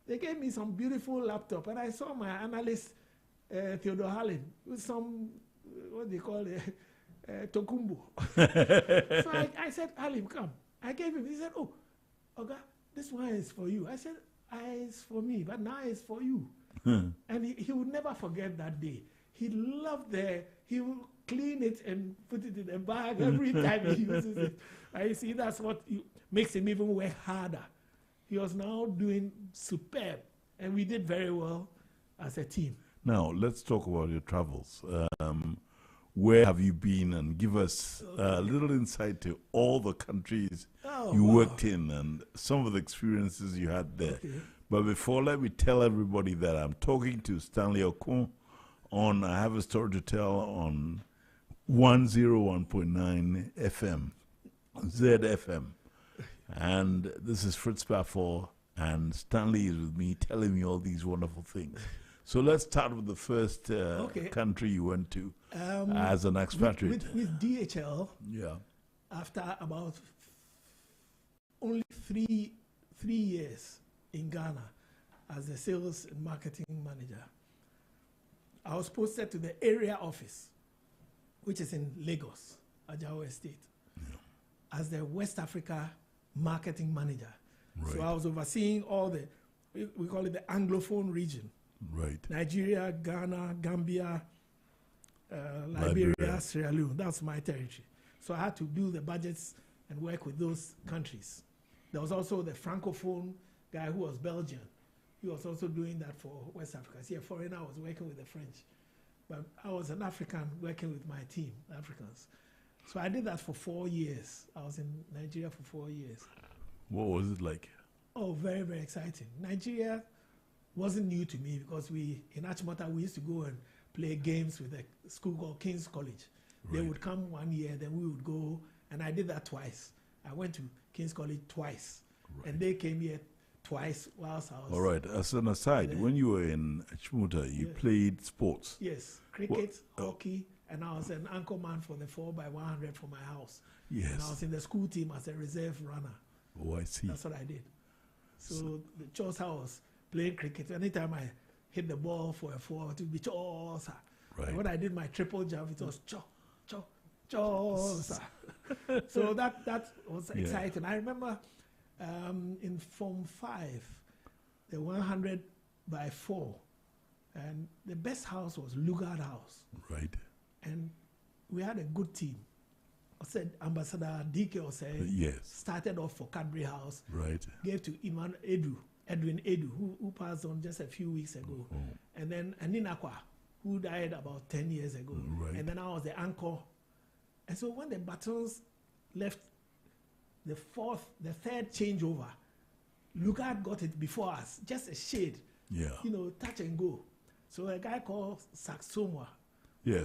Speaker 6: They gave me some beautiful laptop, and I saw my analyst, Theodore Hallin, with some, what they call it, Tokumbo. So I said, Halim, come. I gave him, he said, oh, Oga, this one is for you. I said, it's for me, but now it's for you. And he would never forget that day. he loved he will clean it and put it in a bag every time he uses it. I see that's what makes him even work harder. He was now doing superb, and we did very well as a team.
Speaker 5: Now, let's talk about your travels. Where have you been, and give us a little insight to all the countries you worked in and some of the experiences you had there.
Speaker 6: Okay.
Speaker 5: But before, let me tell everybody that I'm talking to Stanley Okun on I Have a Story to Tell on 101.9 FM, ZFM. And this is Fritz BAFFOUR, and Stanley is with me telling me all these wonderful things. So let's start with the first country you went to as an expatriate.
Speaker 6: With DHL, after about only three years in Ghana as a sales and marketing manager, I was posted to the area office, which is in Lagos, Ajao Estate, as the West Africa marketing manager.
Speaker 5: Right.
Speaker 6: So I was overseeing all we call it the Anglophone region.
Speaker 5: Right.
Speaker 6: Nigeria, Ghana, Gambia, Liberia, Sierra Leone. That's my territory. So I had to do the budgets and work with those countries. There was also the Francophone guy who was Belgian. He was also doing that for West Africa. See, a foreigner was working with the French. But I was an African working with my team, Africans. So I did that for 4 years. I was in Nigeria for 4 years. What
Speaker 5: was it like?
Speaker 6: Oh, very, very exciting. Nigeria wasn't new to me because in Achimota, we used to go and play games with a school called King's College. Right. They would come 1 year, then we would go, and I did that twice. I went to King's College twice, and they came here twice whilst I was...
Speaker 5: All right, as an aside, when you were in Achimota, you played sports?
Speaker 6: Yes, cricket, hockey, and I was an anchor man for the 4x100 for my house.
Speaker 5: Yes.
Speaker 6: And I was in the school team as a reserve runner.
Speaker 5: Oh, I see.
Speaker 6: That's what I did. So the chose I was playing cricket. Anytime I hit the ball for a 4, it would be chosa. Right. And when I did my triple jump, it was chosa. So that was exciting. I remember in Form 5, the 100 by 4, and the best house was Lugard House.
Speaker 5: Right.
Speaker 6: And we had a good team. I said Ambassador DK started off for Cadbury House.
Speaker 5: Right.
Speaker 6: Gave to Edwin Edu, who passed on just a few weeks ago. Oh. And then Aninakwa, who died about 10 years ago. Right. And then I was the anchor. And so when the Batons left the third changeover, Lugard got it before us, just a shade.
Speaker 5: Yeah.
Speaker 6: Touch and go. So a guy called Saxomwa,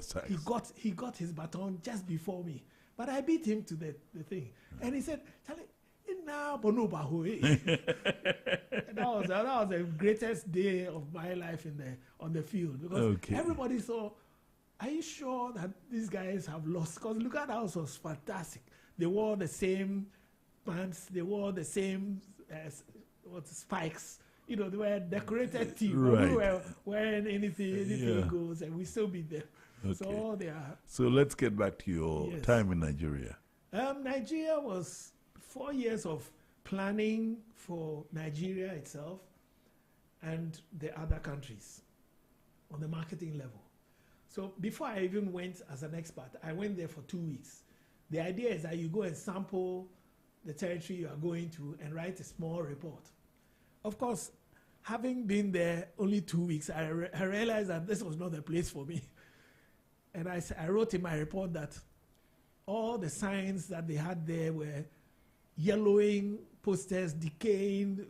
Speaker 5: Sax.
Speaker 6: he got his baton just before me. But I beat him to the thing. And he said, Charlie, that was the greatest day of my life on the field. Because everybody saw, are you sure that these guys have lost? Because Lugard House was fantastic. They wore the same pants. They wore the same spikes. They were a decorated team.
Speaker 5: Right.
Speaker 6: We were wearing anything goes, and we still beat them.
Speaker 5: Okay. So let's get back to your time in Nigeria.
Speaker 6: Nigeria was 4 years of planning for Nigeria itself and the other countries on the marketing level. So before I even went as an expert, I went there for 2 weeks. The idea is that you go and sample the territory you are going to and write a small report. Of course, having been there only 2 weeks, I realized that this was not the place for me. And I wrote in my report that all the signs that they had there were yellowing, posters decaying,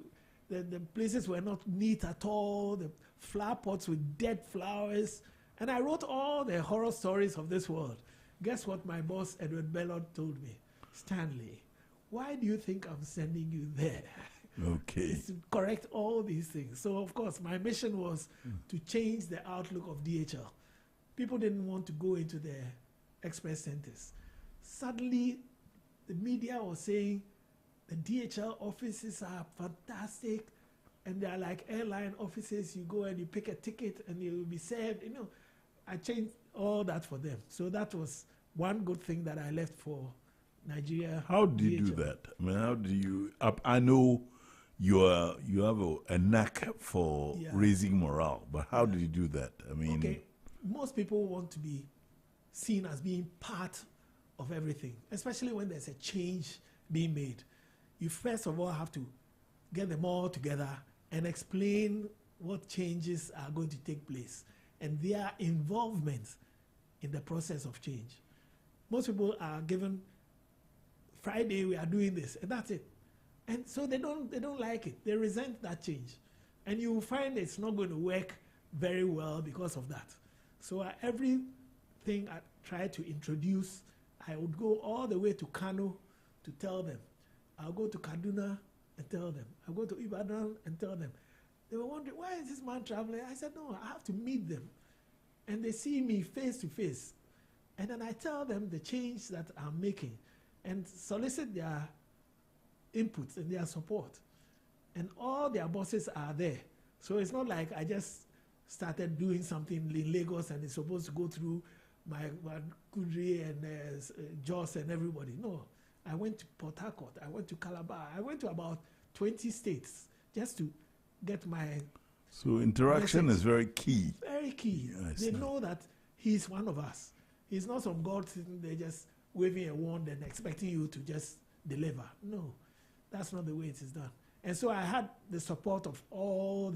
Speaker 6: the places were not neat at all, the flower pots with dead flowers. And I wrote all the horror stories of this world. Guess what my boss, Edward Bellot, told me? Stanley, why do you think I'm sending you there?
Speaker 5: Okay.
Speaker 6: To correct all these things. So, of course, my mission was to change the outlook of DHL. People didn't want to go into the express centers. Suddenly, the media was saying the DHL offices are fantastic and they're like airline offices. You go and you pick a ticket and you will be served. I changed all that for them. So that was one good thing that I left for Nigeria.
Speaker 5: How did you do that? I mean, how do you... I know you have a knack for raising morale, but how did you do that? I mean...
Speaker 6: Okay. most people want to be seen as being part of everything, especially when there's a change being made. You first of all have to get them all together and explain what changes are going to take place and their involvement in the process of change. Most people are given, Friday we are doing this, and that's it. And so they don't like it. They resent that change. And you will find it's not going to work very well because of that. So everything I try to introduce, I would go all the way to Kano to tell them. I'll go to Kaduna and tell them. I'll go to Ibadan and tell them. They were wondering, why is this man traveling? I said, no, I have to meet them. And they see me face to face. And then I tell them the change that I'm making and solicit their inputs and their support. And all their bosses are there. So it's not like I just started doing something in Lagos and it's supposed to go through my Kudri and Jos and everybody. No, I went to Port Harcourt, I went to Calabar, I went to about 20 states just to get my
Speaker 5: So interaction
Speaker 6: message.
Speaker 5: is very key.
Speaker 6: Very key.
Speaker 5: Yes,
Speaker 6: They know that he's one of us. He's not some God sitting there just waving a wand and expecting you to just deliver. No, that's not the way it is done. And so I had the support of all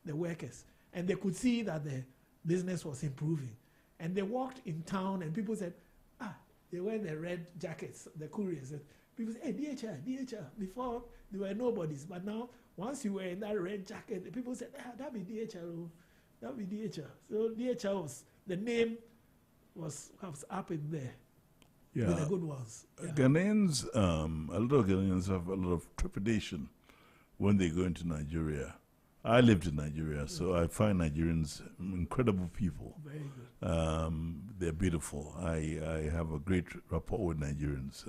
Speaker 6: the workers. And they could see that the business was improving. And they walked in town and people said, they wear the red jackets, the couriers. And people said, hey, DHL. Before, there were nobodies. But now, once you were in that red jacket, the people said, that'd be DHL. That'd be DHL. So DHL was, the name was up in there.
Speaker 5: Yeah.
Speaker 6: With the good ones. Yeah.
Speaker 5: Ghanaians, a lot of Ghanaians have a lot of trepidation when they go into Nigeria. I lived in Nigeria, so I find Nigerians incredible people.
Speaker 6: Very good.
Speaker 5: They're beautiful. I have a great rapport with Nigerians.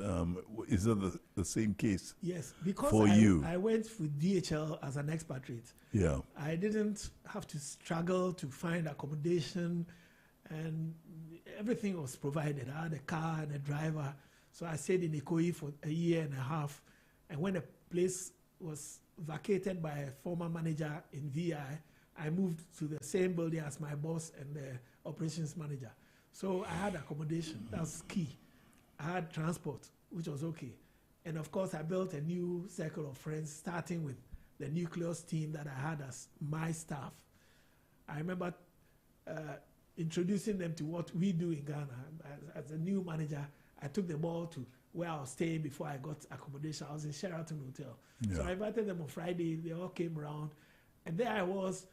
Speaker 5: Is that the same case?
Speaker 6: Yes, because
Speaker 5: for you?
Speaker 6: I went with DHL as an expatriate.
Speaker 5: Yeah.
Speaker 6: I didn't have to struggle to find accommodation, and everything was provided. I had a car and a driver, so I stayed in Ikoyi for a year and a half. And when the place was vacated by a former manager in VI, I moved to the same building as my boss and the operations manager. So I had accommodation. That's key. I had transport, which was okay. And of course, I built a new circle of friends, starting with the nucleus team that I had as my staff. I remember introducing them to what we do in Ghana. As a new manager, I took them all to where I was staying before I got accommodation. I was in Sheraton Hotel.
Speaker 5: Yeah.
Speaker 6: So I invited them on Friday. They all came around. And there I was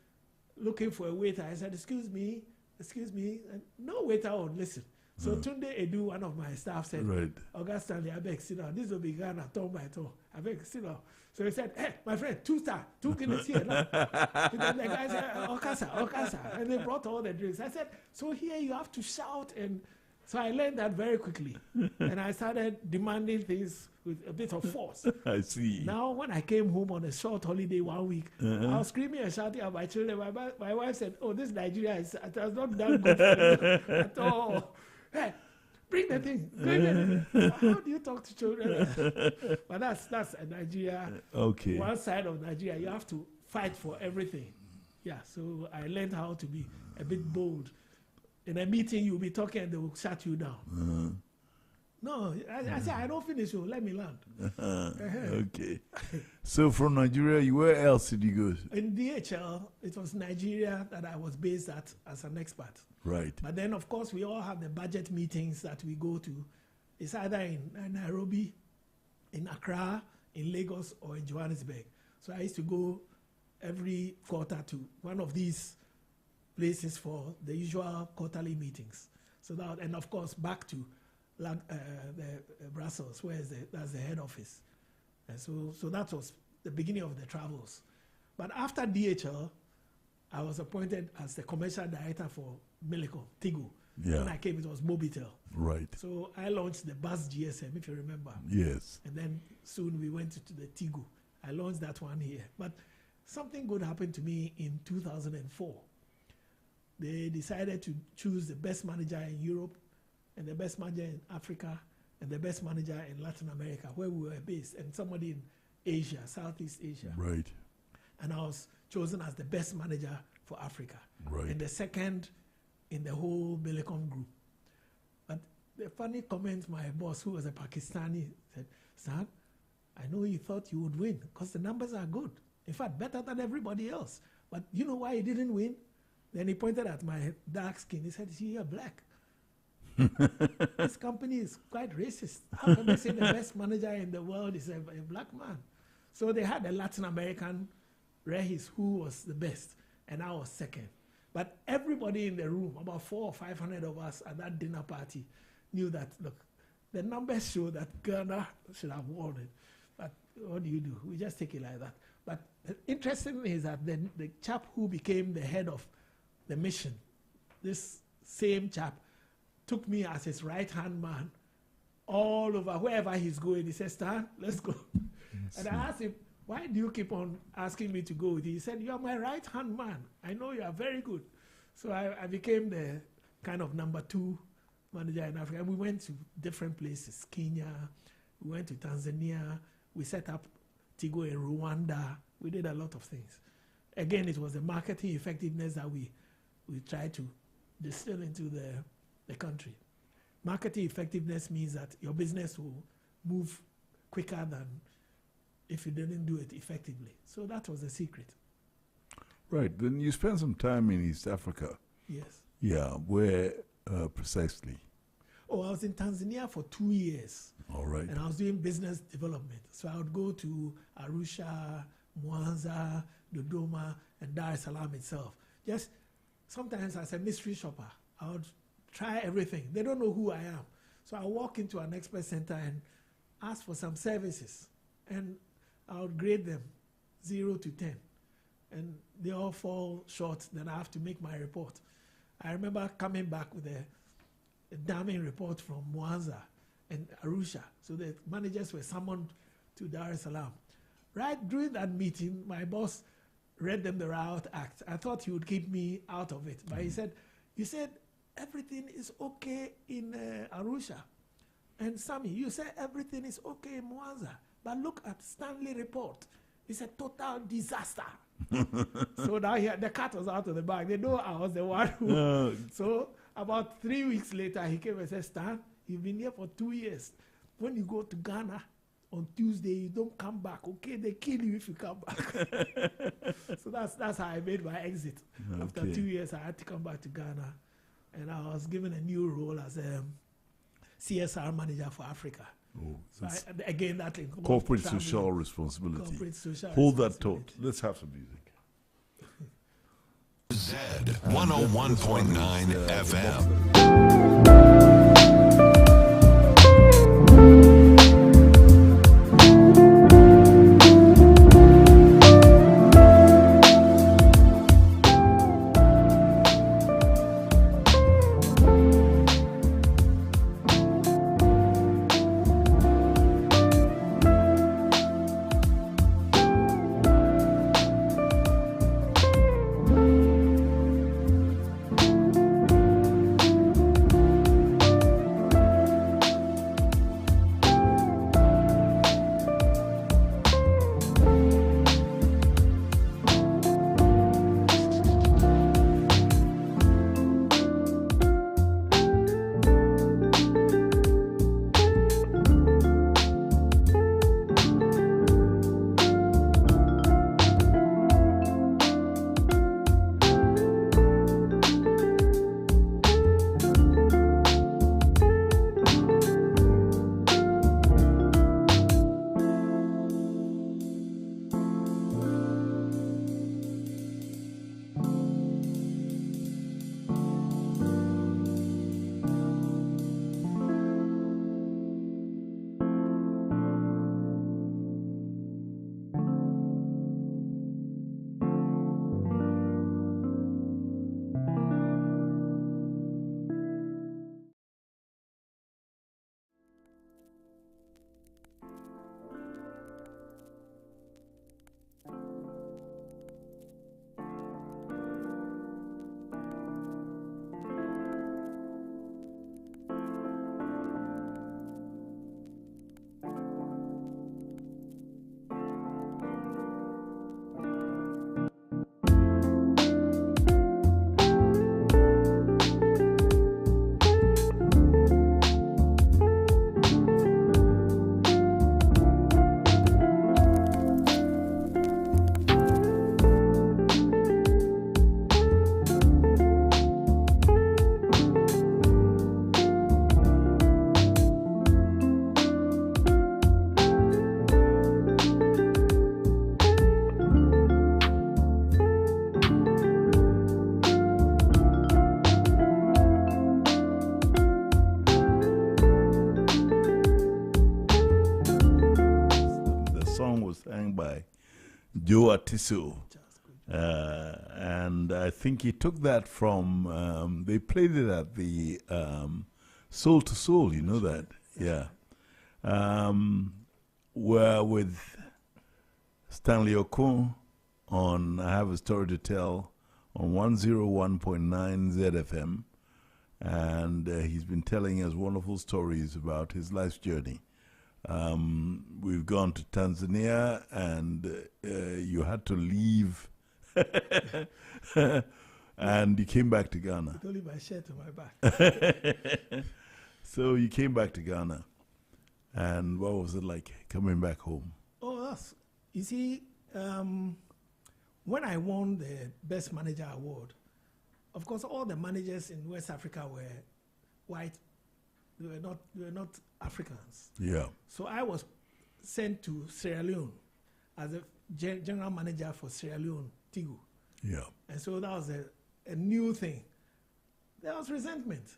Speaker 6: looking for a waiter. I said, excuse me. And no waiter would listen. So Tunde Edu, one of my staff, said,
Speaker 5: Right.
Speaker 6: August Stanley, I beg, sit down. This will be Ghana, turn by turn. I beg, sit down. So he said, hey, my friend, 2-star, 2 Guinness here. Now. And then the guy said, Okasa. And they brought all the drinks. I said, so here you have to shout. And so I learned that very quickly. And I started demanding things with a bit of force.
Speaker 5: I see.
Speaker 6: Now, when I came home on a short holiday 1 week, I was screaming and shouting at my children. My wife said, oh, this Nigeria has not done good for them at all. Hey, bring the thing. How do you talk to children? But that's a Nigeria.
Speaker 5: Okay.
Speaker 6: One side of Nigeria, you have to fight for everything. Yeah, so I learned how to be a bit bold. In a meeting, you'll be talking and they will shut you down. No, I said, I don't finish, so let me land.
Speaker 5: Okay. So from Nigeria, where else did you go?
Speaker 6: In DHL, it was Nigeria that I was based at as an expert.
Speaker 5: Right.
Speaker 6: But then, of course, we all have the budget meetings that we go to. It's either in Nairobi, in Accra, in Lagos, or in Johannesburg. So I used to go every quarter to one of these places for the usual quarterly meetings. So that, and of course, back to Brussels, that's the head office. And so that was the beginning of the travels. But after DHL, I was appointed as the commercial director for Millicom, Tigo.
Speaker 5: Yeah.
Speaker 6: When I came, it was Mobitel.
Speaker 5: Right.
Speaker 6: So I launched the Buzz GSM, if you remember.
Speaker 5: Yes.
Speaker 6: And then soon we went to the Tigo. I launched that one here. But something good happened to me in 2004. They decided to choose the best manager in Europe, and the best manager in Africa, and the best manager in Latin America, where we were based, and somebody in Asia, Southeast Asia.
Speaker 5: Right.
Speaker 6: And I was chosen as the best manager for Africa.
Speaker 5: Right.
Speaker 6: And the second in the whole Belecom group. But the funny comment my boss, who was a Pakistani, said, "Son, I know you thought you would win because the numbers are good. In fact, better than everybody else. But you know why you didn't win?" Then he pointed at my dark skin. He said, "See, you're black. This company is quite racist. How can they say the best manager in the world is a black man?" So they had a Latin American, Regis, who was the best, and I was second. But everybody in the room, about 400 or 500 of us at that dinner party, knew that, look, the numbers show that Ghana should have won it. But what do? We just take it like that. But the interesting thing is that the chap who became the head of the mission, this same chap, took me as his right-hand man all over, wherever he's going. He said, "Stan, let's go." And I asked him, "Why do you keep on asking me to go with you?" He said, "You are my right-hand man. I know you are very good." So I became the kind of number 2 manager in Africa. And we went to different places, Kenya, we went to Tanzania, we set up Tigo in Rwanda. We did a lot of things. Again, it was the marketing effectiveness that we tried to distill into the country. Marketing effectiveness means that your business will move quicker than if you didn't do it effectively. So that was the secret.
Speaker 5: Right. Then you spent some time in East Africa.
Speaker 6: Yes.
Speaker 5: Yeah. Where precisely?
Speaker 6: Oh, I was in Tanzania for 2 years.
Speaker 5: All right.
Speaker 6: And I was doing business development. So I would go to Arusha, Mwanza, Dodoma, and Dar es Salaam itself. Just sometimes as a mystery shopper, I would try everything. They don't know who I am. So I walk into an expert center and ask for some services. And I would grade them 0 to 10. And they all fall short. Then I have to make my report. I remember coming back with a damning report from Mwanza and Arusha. So the managers were summoned to Dar es Salaam. Right during that meeting, my boss read them the Riot Act. I thought he would keep me out of it. But he said, "You said everything is okay in Arusha. And Sammy, you said everything is okay in Mwanza. But look at Stanley report. It's a total disaster." So now the cat was out of the bag. They know I was the one who... So about 3 weeks later, he came and said, "Stan, you've been here for 2 years. When you go to Ghana on Tuesday, you don't come back, okay? They kill you if you come back." So that's how I made my exit. Okay. After 2 years, I had to come back to Ghana. And I was given a new role as a CSR manager for Africa.
Speaker 5: Oh,
Speaker 6: so again, that
Speaker 5: corporate social responsibility.
Speaker 6: Corporate social
Speaker 5: Hold that thought. Let's have some music.
Speaker 7: Z 101.9 FM.
Speaker 5: Joe Atiso. And I think he took that from, they played it at the Soul to Soul, you know that? Yeah. We're with Stanley Okun on I Have a Story to Tell on 101.9 ZFM. And he's been telling us wonderful stories about his life's journey. We've gone to Tanzania, and you had to leave, and you came back to Ghana.
Speaker 6: I leave my shirt on my back.
Speaker 5: So you came back to Ghana, and what was it like coming back home?
Speaker 6: Oh, you see, when I won the Best Manager Award, of course, all the managers in West Africa were white. They were not Africans.
Speaker 5: Yeah.
Speaker 6: So I was sent to Sierra Leone as a general manager for Sierra Leone, Tigu.
Speaker 5: Yeah.
Speaker 6: And so that was a new thing. There was resentment.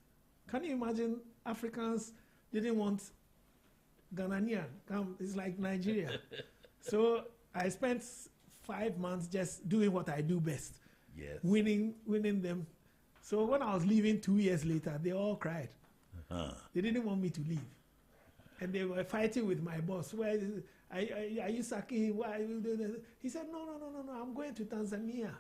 Speaker 6: Can you imagine Africans didn't want Ghanaian? It's like Nigeria. So I spent 5 months just doing what I do best.
Speaker 5: Yes.
Speaker 6: Winning them. So when I was leaving 2 years later, they all cried. They didn't want me to leave. And they were fighting with my boss. Where are you sacking him? Why are you doing this? He said, no, I'm going to Tanzania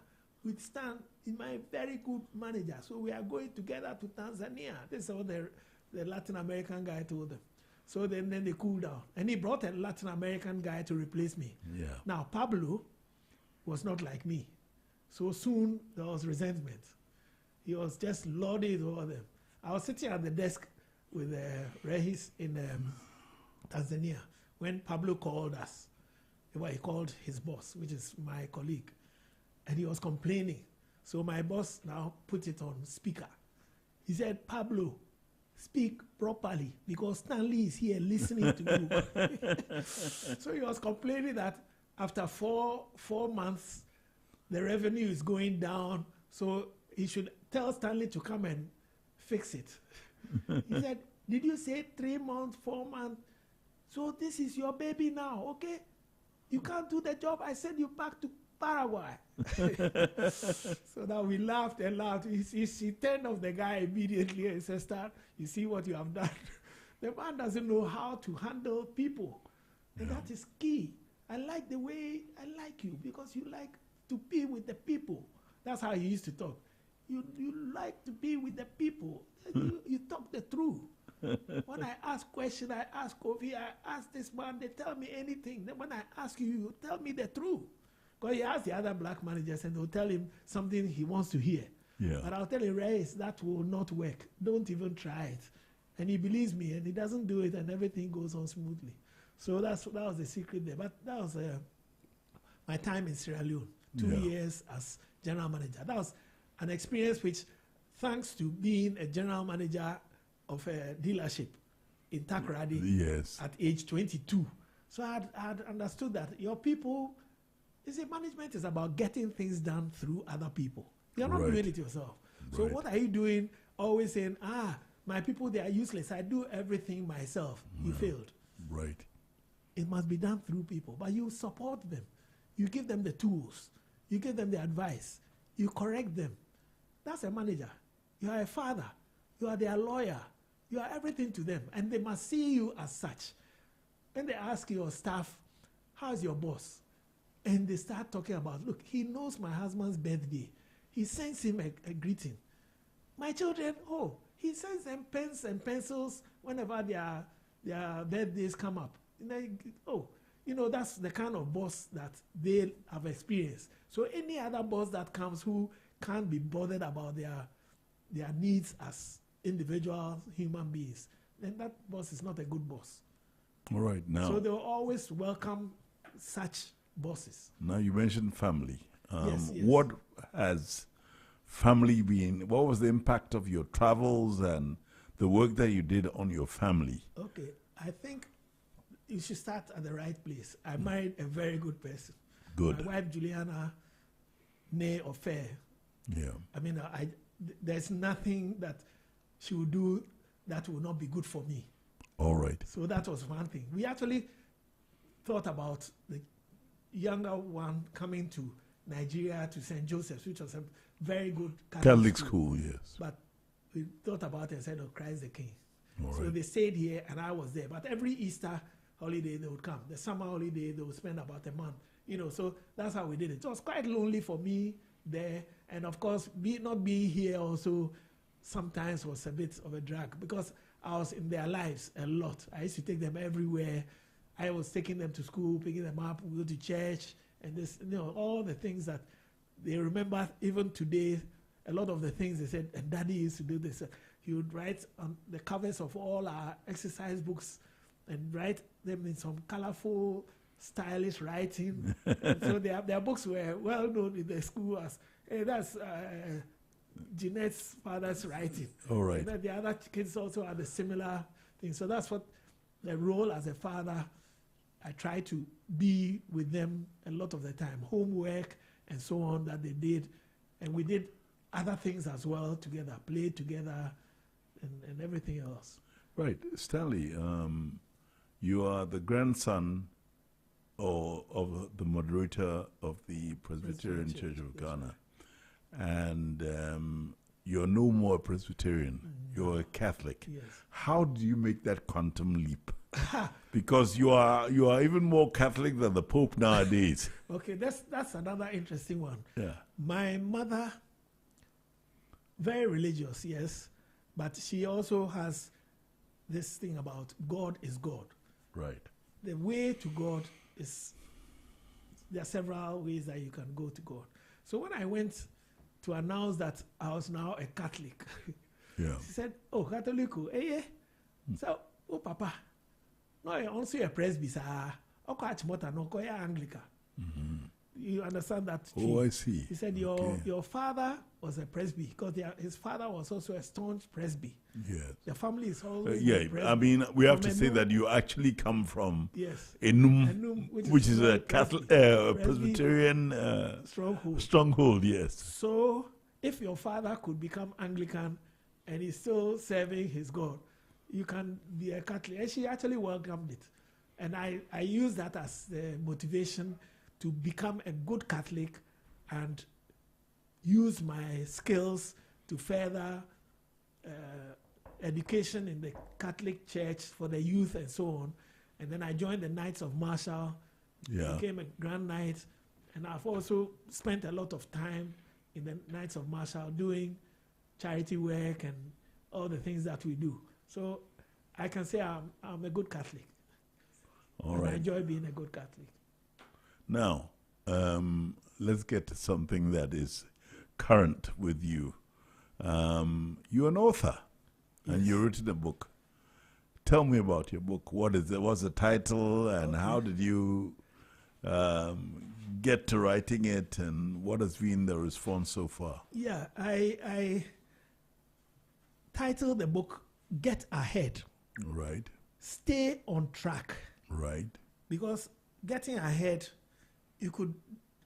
Speaker 6: with Stan, my very good manager. So we are going together to Tanzania. This is what the Latin American guy told them. So then they cooled down. And he brought a Latin American guy to replace me.
Speaker 5: Yeah.
Speaker 6: Now, Pablo was not like me. So soon there was resentment. He was just lauded over them. I was sitting at the desk with Regis in Tanzania when Pablo called us. Well, he called his boss, which is my colleague, and he was complaining. So my boss now put it on speaker. He said, Pablo, speak properly because Stanley is here listening to you. So he was complaining that after four months, the revenue is going down, so he should tell Stanley to come and fix it. He said, did you say 3 months, 4 months? So this is your baby now, okay? You can't do the job. I send you back to Paraguay. So now we laughed and laughed. He turned off the guy immediately and said, Stan, you see what you have done? The man doesn't know how to handle people. And that is key. I like the way I like you because you like to be with the people. That's how he used to talk. You like to be with the people. You talk the truth. When I ask questions, I ask Kofi, I ask this man, they tell me anything. Then when I ask you, you tell me the truth. Because he asks the other black managers and they'll tell him something he wants to hear.
Speaker 5: Yeah.
Speaker 6: But I'll tell him, Reyes, that will not work. Don't even try it. And he believes me and he doesn't do it and everything goes on smoothly. So that was the secret there. But that was my time in Sierra Leone. 2 years as general manager. That was an experience which, thanks to being a general manager of a dealership in Takoradi at age 22. So I had understood that your people, you see, management is about getting things done through other people. You're not doing it yourself. So what are you doing? Always saying, my people, they are useless. I do everything myself. You failed.
Speaker 5: Right.
Speaker 6: It must be done through people. But you support them. You give them the tools. You give them the advice. You correct them. That's a manager. You are a father. You are their lawyer. You are everything to them. And they must see you as such. When they ask your staff, how's your boss? And they start talking about, look, he knows my husband's birthday. He sends him a greeting. My children, he sends them pens and pencils whenever their birthdays come up. And they, that's the kind of boss that they have experienced. So any other boss that comes who can't be bothered about their needs as individual human beings, then that boss is not a good boss.
Speaker 5: All right, now.
Speaker 6: So they will always welcome such bosses.
Speaker 5: Now you mentioned family.
Speaker 6: Yes.
Speaker 5: What has family been? What was the impact of your travels and the work that you did on your family?
Speaker 6: Okay, I think you should start at the right place. I married a very good person.
Speaker 5: Good.
Speaker 6: My wife Juliana, nay or fair.
Speaker 5: Yeah.
Speaker 6: I mean, there's nothing that she will do that will not be good for me.
Speaker 5: All right.
Speaker 6: So that was one thing. We actually thought about younger one coming to Nigeria to St. Joseph's, which was a very good
Speaker 5: Catholic school, yes.
Speaker 6: But we thought about it and said, oh, Christ the King.
Speaker 5: All
Speaker 6: So
Speaker 5: right.
Speaker 6: they stayed here and I was there. But every Easter holiday they would come. The summer holiday they would spend about a month. You know, so that's how we did it. It was quite lonely for me there. And of course, not being here also sometimes was a bit of a drag because I was in their lives a lot. I used to take them everywhere. I was taking them to school, picking them up, we go to church, and this, you know, all the things that they remember even today. A lot of the things they said, and Daddy used to do this. He would write on the covers of all our exercise books and write them in some colorful, stylish writing. And so their books were well known in the school as, hey, that's Jeanette's father's writing.
Speaker 5: All right.
Speaker 6: And then the other kids also had a similar thing. So that's what the role as a father, I try to be with them a lot of the time. Homework and so on that they did. And we did other things as well together, played together and everything else.
Speaker 5: Right. Stanley, you are the grandson of the moderator of the Presbyterian Church of Ghana. And you're no more a Presbyterian. You're a Catholic.
Speaker 6: Yes.
Speaker 5: How do you make that quantum leap? Because you are even more Catholic than the Pope nowadays.
Speaker 6: Okay, that's another interesting one.
Speaker 5: Yeah.
Speaker 6: My mother, very religious, yes, but she also has this thing about God is God.
Speaker 5: Right.
Speaker 6: The way to God is, there are several ways that you can go to God. So when I went to announce that I was now a Catholic,
Speaker 5: Yeah.
Speaker 6: she said, oh, Catholic, eh? So, oh, Papa, no, you're also a presbyter. Okay, Anglican. You understand that?
Speaker 5: Oh, I see.
Speaker 6: He said, your father was a presby because his father was also a staunch presby.
Speaker 5: Yes.
Speaker 6: The family is always
Speaker 5: Yeah,
Speaker 6: presby.
Speaker 5: I mean, we have
Speaker 6: From
Speaker 5: to say
Speaker 6: Enum-
Speaker 5: that you actually come from
Speaker 6: Yes.
Speaker 5: Enum,
Speaker 6: Enum,
Speaker 5: which is a
Speaker 6: very
Speaker 5: Catholic,
Speaker 6: Presby-
Speaker 5: Presbyterian
Speaker 6: stronghold.
Speaker 5: stronghold, yes.
Speaker 6: So, if your father could become Anglican and he's still serving his God, you can be a Catholic. And she actually welcomed it. And I use that as the motivation to become a good Catholic and use my skills to further education in the Catholic Church for the youth and so on. And then I joined the Knights of Marshall,
Speaker 5: Yeah.
Speaker 6: became a Grand Knight, and I've also spent a lot of time in the Knights of Marshall doing charity work and all the things that we do. So I can say I'm a good Catholic.
Speaker 5: All
Speaker 6: and I
Speaker 5: right.
Speaker 6: enjoy being a good Catholic.
Speaker 5: Now, let's get to something that is current with you. You're an author, and you've written a book. Tell me about your book. What is it? What's the title, and how did you get to writing it, and what has been the response so far?
Speaker 6: Yeah, I titled the book Get Ahead,
Speaker 5: Right,
Speaker 6: Stay on Track.
Speaker 5: right,
Speaker 6: Because getting ahead, you could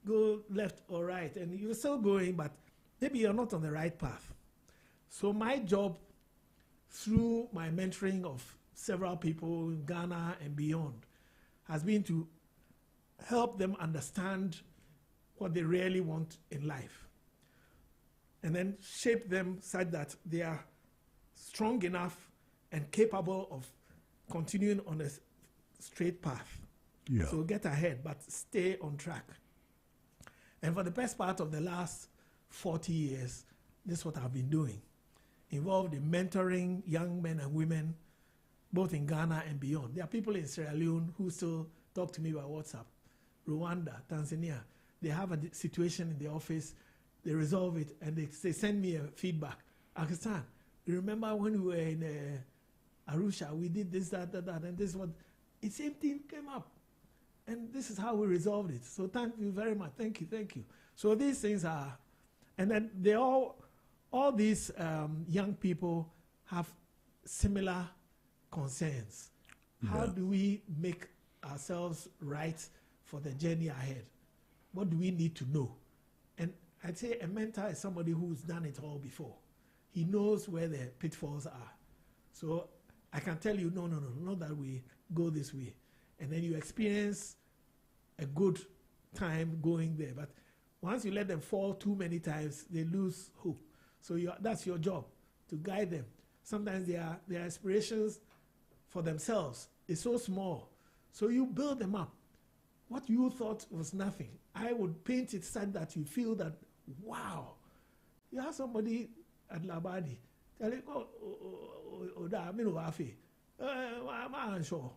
Speaker 6: go left or right, and you're still going, but maybe you're not on the right path. So my job, through my mentoring of several people in Ghana and beyond, has been to help them understand what they really want in life, and then shape them such that they are strong enough and capable of continuing on a straight path.
Speaker 5: yeah,
Speaker 6: So get ahead, but stay on track. And for the best part of the last 40 years, this is what I've been doing. Involved in mentoring young men and women, both in Ghana and beyond. There are people in Sierra Leone who still talk to me by WhatsApp. Rwanda, Tanzania, they have a situation in the office, they resolve it, and they send me a feedback. Pakistan, you remember when we were in Arusha, we did this, that, and this one. The same thing came up. And this is how we resolved it. So thank you very much. Thank you. So these things are, and then they all these young people have similar concerns. How do we make ourselves right for the journey ahead? What do we need to know? And I'd say a mentor is somebody who's done it all before. He knows where the pitfalls are. So I can tell you, no, not that we go this way. And then you experience a good time going there. But once you let them fall too many times, they lose hope. So that's your job, to guide them. Sometimes their aspirations for themselves is so small. So you build them up. What you thought was nothing, I would paint it such that you feel that, wow. You have somebody at Labadi telling, I'm unsure.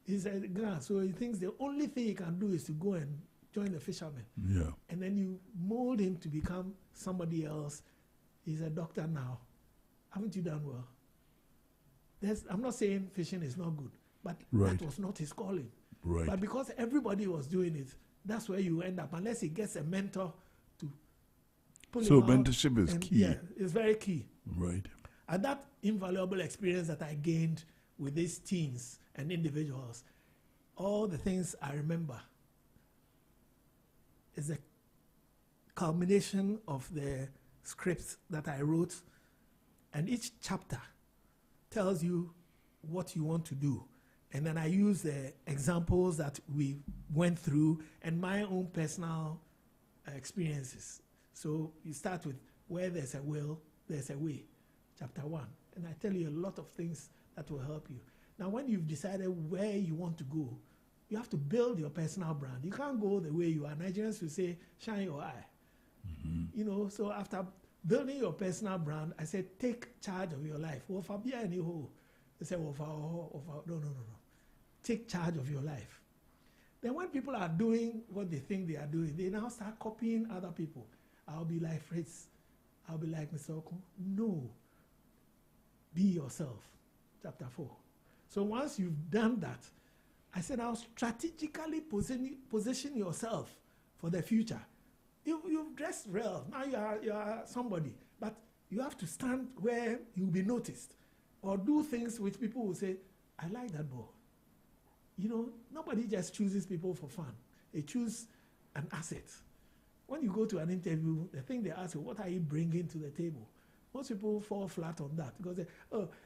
Speaker 6: He's a guy, so he thinks the only thing he can do is to go and join the fishermen.
Speaker 5: Yeah.
Speaker 6: And then you mold him to become somebody else. He's a doctor now. Haven't you done well? I'm not saying fishing is not good, but that was not his calling.
Speaker 5: Right.
Speaker 6: But because everybody was doing it, that's where you end up, unless he gets a mentor to pull him out.
Speaker 5: So mentorship is key.
Speaker 6: Yeah, it's very key.
Speaker 5: Right.
Speaker 6: And that invaluable experience that I gained with these teens and individuals, all the things I remember is a culmination of the scripts that I wrote, and each chapter tells you what you want to do. And then I use the examples that we went through and my own personal experiences. So you start with where there's a will, there's a way, chapter 1. And I tell you a lot of things that will help you. Now, when you've decided where you want to go, you have to build your personal brand. You can't go the way you are. Nigerians will say, shine your eye. Mm-hmm. You know, so after building your personal brand, I said, take charge of your life. They say, no. Take charge of your life. Then when people are doing what they think they are doing, they now start copying other people. I'll be like FRITZ. I'll be like Mr. Oko. No. Be yourself. Chapter 4. So once you've done that, I said, I'll strategically position yourself for the future. You've dressed well. Now you are somebody. But you have to stand where you'll be noticed. Or do things which people will say, I like that boy. You know, nobody just chooses people for fun. They choose an asset. When you go to an interview, the thing they ask you, what are you bringing to the table? Most people fall flat on that because they,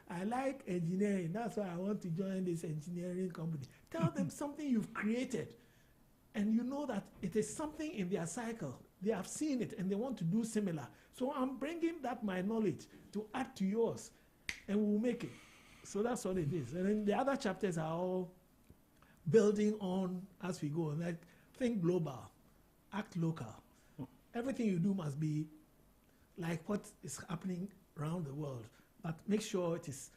Speaker 6: I like engineering. That's why I want to join this engineering company. Tell them something you've created, and you know that it is something in their cycle. They have seen it, and they want to do similar. So I'm bringing that my knowledge to add to yours, and we'll make it. So that's what it is. And then the other chapters are all building on as we go. Like, think global, act local. Everything you do must be like what is happening around the world, but make sure it is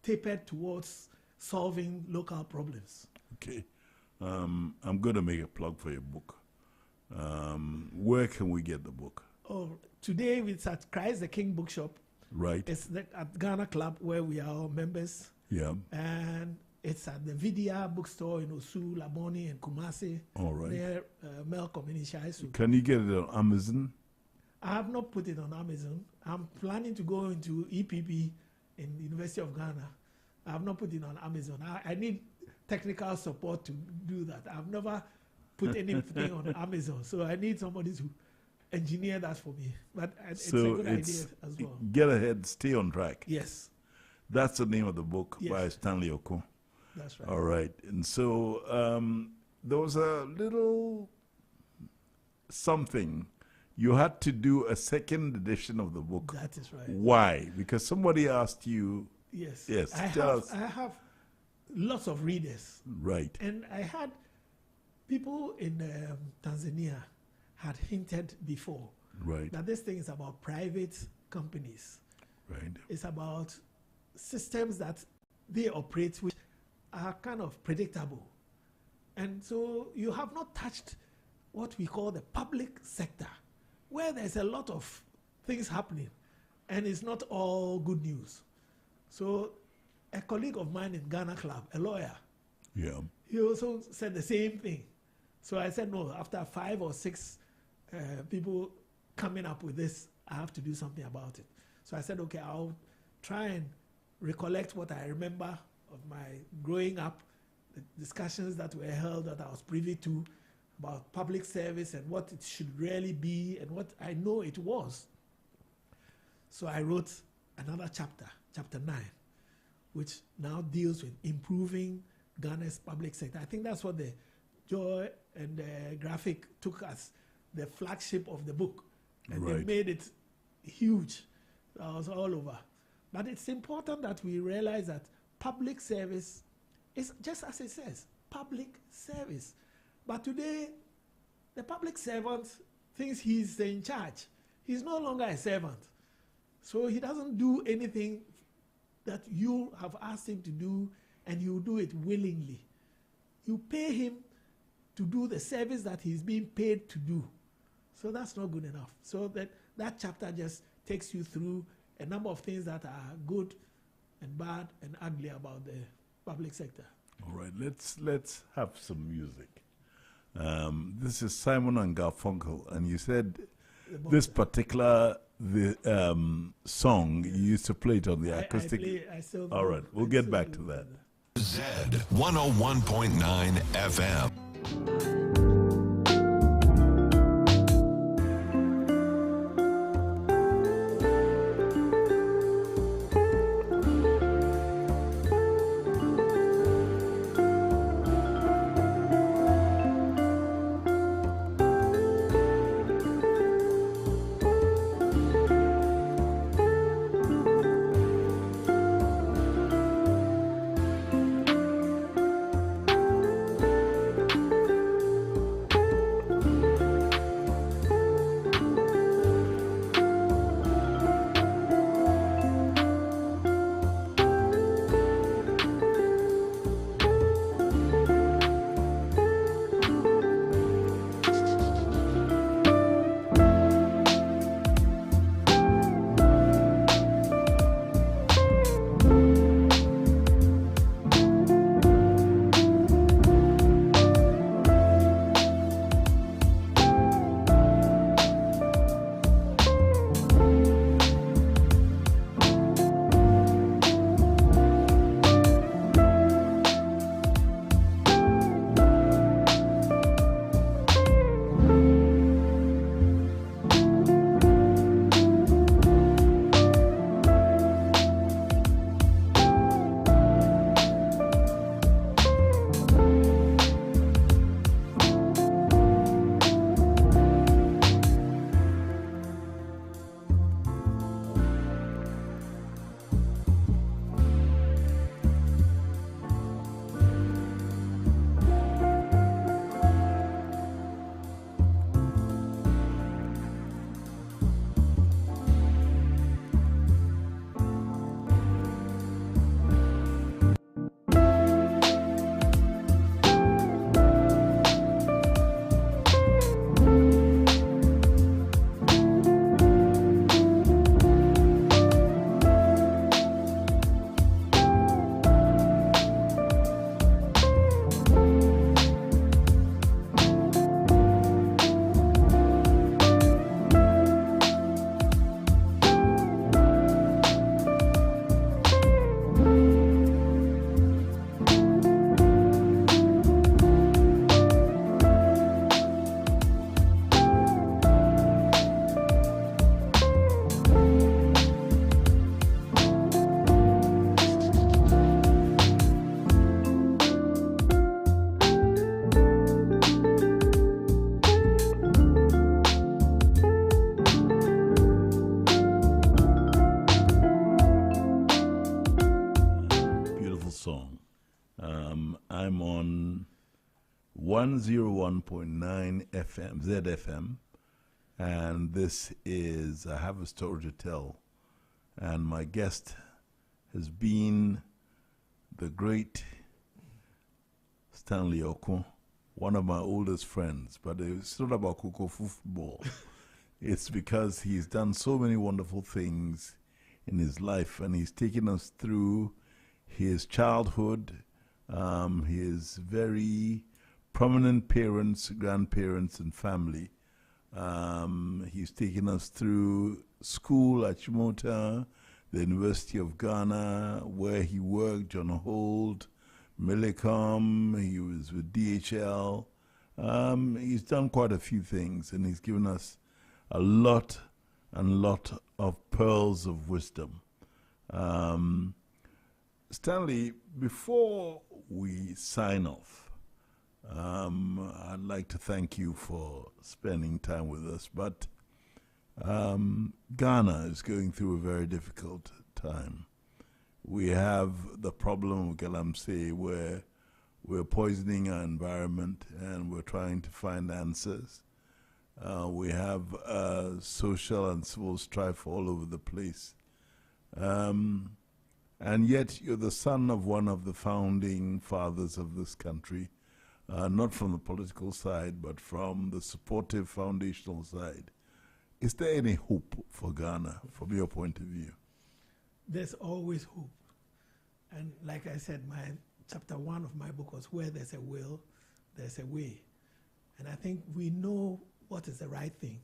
Speaker 6: tapered towards solving local problems.
Speaker 5: Okay. I'm going to make a plug for your book. Where can we get the book?
Speaker 6: Oh, today it's at Christ the King Bookshop.
Speaker 5: Right.
Speaker 6: It's at Ghana Club where we are all members.
Speaker 5: Yeah.
Speaker 6: And it's at the Vidya bookstore in Osu, Laboni, and Kumasi.
Speaker 5: All right.
Speaker 6: Near Melcom in Ishaisu.
Speaker 5: Can you get it on Amazon?
Speaker 6: I have not put it on Amazon. I'm planning to go into EPP in the University of Ghana. I have not put it on Amazon. I need technical support to do that. I've never put anything on Amazon, so I need somebody to engineer that for me. But it's a good idea as well.
Speaker 5: Get ahead, stay on track.
Speaker 6: Yes.
Speaker 5: That's the name of the book by
Speaker 6: Yes.
Speaker 5: Stanley Oko.
Speaker 6: That's right.
Speaker 5: All right. And so there was a little something. You had to do a second edition of the book.
Speaker 6: That is right.
Speaker 5: Why? Because somebody asked you.
Speaker 6: Yes.
Speaker 5: Yes.
Speaker 6: I have lots of readers.
Speaker 5: Right.
Speaker 6: And I had people in Tanzania had hinted before
Speaker 5: Right.
Speaker 6: that this thing is about private companies.
Speaker 5: Right.
Speaker 6: It's about systems that they operate which are kind of predictable. And so you have not touched what we call the public sector, where there's a lot of things happening, and it's not all good news. So a colleague of mine in Ghana Club, a lawyer,
Speaker 5: Yeah.
Speaker 6: he also said the same thing. So I said, no, after 5 or 6 people coming up with this, I have to do something about it. So I said, okay, I'll try and recollect what I remember of my growing up, the discussions that were held that I was privy to about public service and what it should really be and what I know it was. So I wrote another chapter, chapter 9, which now deals with improving Ghana's public sector. I think that's what the Joy and Graphic took as the flagship of the book. And they
Speaker 5: Right.
Speaker 6: made it huge. That was all over. But it's important that we realize that public service is just as it says, public service. But today, the public servant thinks he's in charge. He's no longer a servant. So he doesn't do anything that you have asked him to do, and he'll do it willingly. You pay him to do the service that he's being paid to do. So that's not good enough. So that chapter just takes you through a number of things that are good and bad and ugly about the public sector.
Speaker 5: All right, let's have some music. This is Simon and Garfunkel, and you said this particular song, you used to play it on the acoustic.
Speaker 6: I still
Speaker 5: All right, we'll get back to that.
Speaker 7: Z 101.9 FM.
Speaker 5: I'm on 101.9 FM, ZFM, and this is I Have a Story to Tell. And my guest has been the great Stanley Okun, one of my oldest friends. But it's not about Koko football. It's because he's done so many wonderful things in his life, and he's taken us through his childhood, his very prominent parents, grandparents, and family. He's taken us through school at Chimota, the University of Ghana, where he worked, John Holt, Millicom, he was with DHL. He's done quite a few things, and he's given us a lot of pearls of wisdom. Stanley, before we sign off, I'd like to thank you for spending time with us, but Ghana is going through a very difficult time. We have the problem of Galamsey, where we're poisoning our environment and we're trying to find answers. We have social and civil strife all over the place. And yet you're the son of one of the founding fathers of this country, not from the political side, but from the supportive foundational side. Is there any hope for Ghana from your point of view?
Speaker 6: There's always hope. And like I said, chapter 1 of my book was where there's a will, there's a way. And I think we know what is the right thing.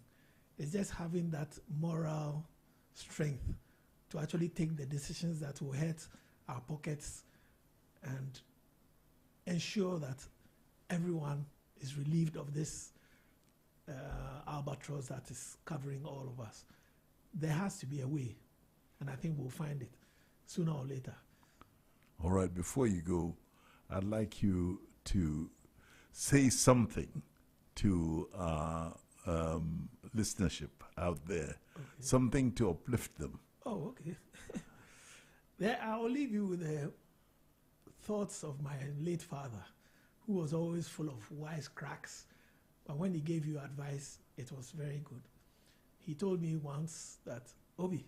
Speaker 6: It's just having that moral strength to actually take the decisions that will hurt our pockets and ensure that everyone is relieved of this albatross that is covering all of us. There has to be a way, and I think we'll find it sooner or later.
Speaker 5: All right, before you go, I'd like you to say something to our listenership out there, something to uplift them.
Speaker 6: Oh, okay. I'll leave you with the thoughts of my late father, who was always full of wisecracks. But when he gave you advice, it was very good. He told me once that, Obi,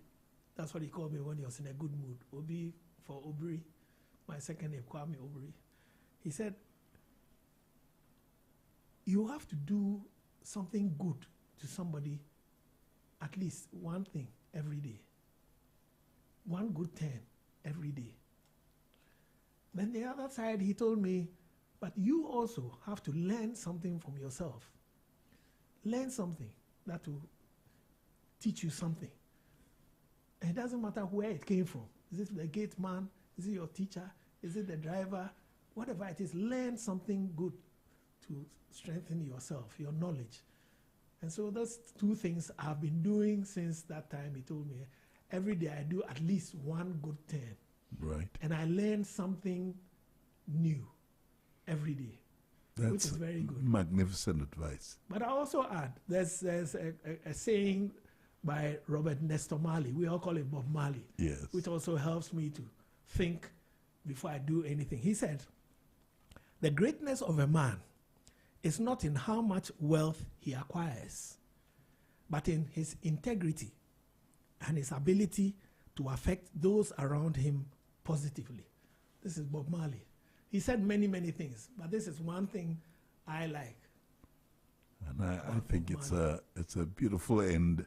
Speaker 6: that's what he called me when he was in a good mood. Obi for Obri, my second name, Kwame Obri. He said, you have to do something good to somebody, at least one thing every day. One good turn every day. Then the other side, he told me, but you also have to learn something from yourself. Learn something that will teach you something. And it doesn't matter where it came from. Is it the gate man? Is it your teacher? Is it the driver? Whatever it is, learn something good to strengthen yourself, your knowledge. And so those two things I've been doing since that time. He told me, every day I do at least one good turn.
Speaker 5: Right.
Speaker 6: And I learn something new every day.
Speaker 5: That's
Speaker 6: which is very good.
Speaker 5: Magnificent advice. But
Speaker 6: I also add, there's a saying by Robert Nestor Marley, we all call him Bob Marley,
Speaker 5: yes,
Speaker 6: which also helps me to think before I do anything. He said, the greatness of a man is not in how much wealth he acquires, but in his integrity and his ability to affect those around him positively. This is Bob Marley. He said many, many things, but this is one thing I like.
Speaker 5: And I think it's a beautiful end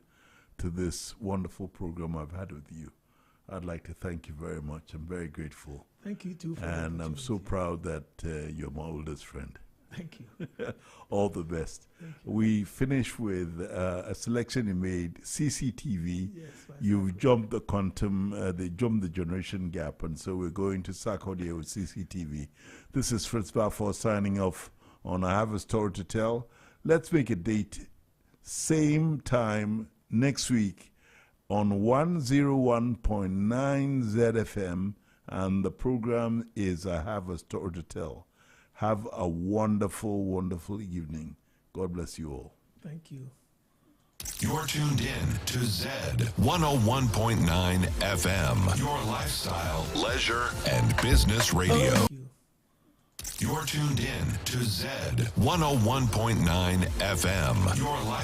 Speaker 5: to this wonderful program I've had with you. I'd like to thank you very much. I'm very grateful.
Speaker 6: Thank you too.
Speaker 5: And I'm so proud that you're my oldest friend.
Speaker 6: Thank you.
Speaker 5: All the best. We finish with a selection you made, CCTV.
Speaker 6: Yes,
Speaker 5: you've jumped the quantum, they jumped the generation gap, and so we're going to Sarkodie with CCTV. This is Fritz BAFFOUR signing off on I Have a Story to Tell. Let's make a date, same time next week on 101.9 ZFM, and the program is I Have a Story to Tell. Have a wonderful, wonderful evening. God bless you all.
Speaker 6: Thank you.
Speaker 7: You're tuned in to Z 101.9 FM, your lifestyle, leisure, and business radio.
Speaker 6: Thank you.
Speaker 7: You're tuned in to Z 101.9 FM, your lifestyle.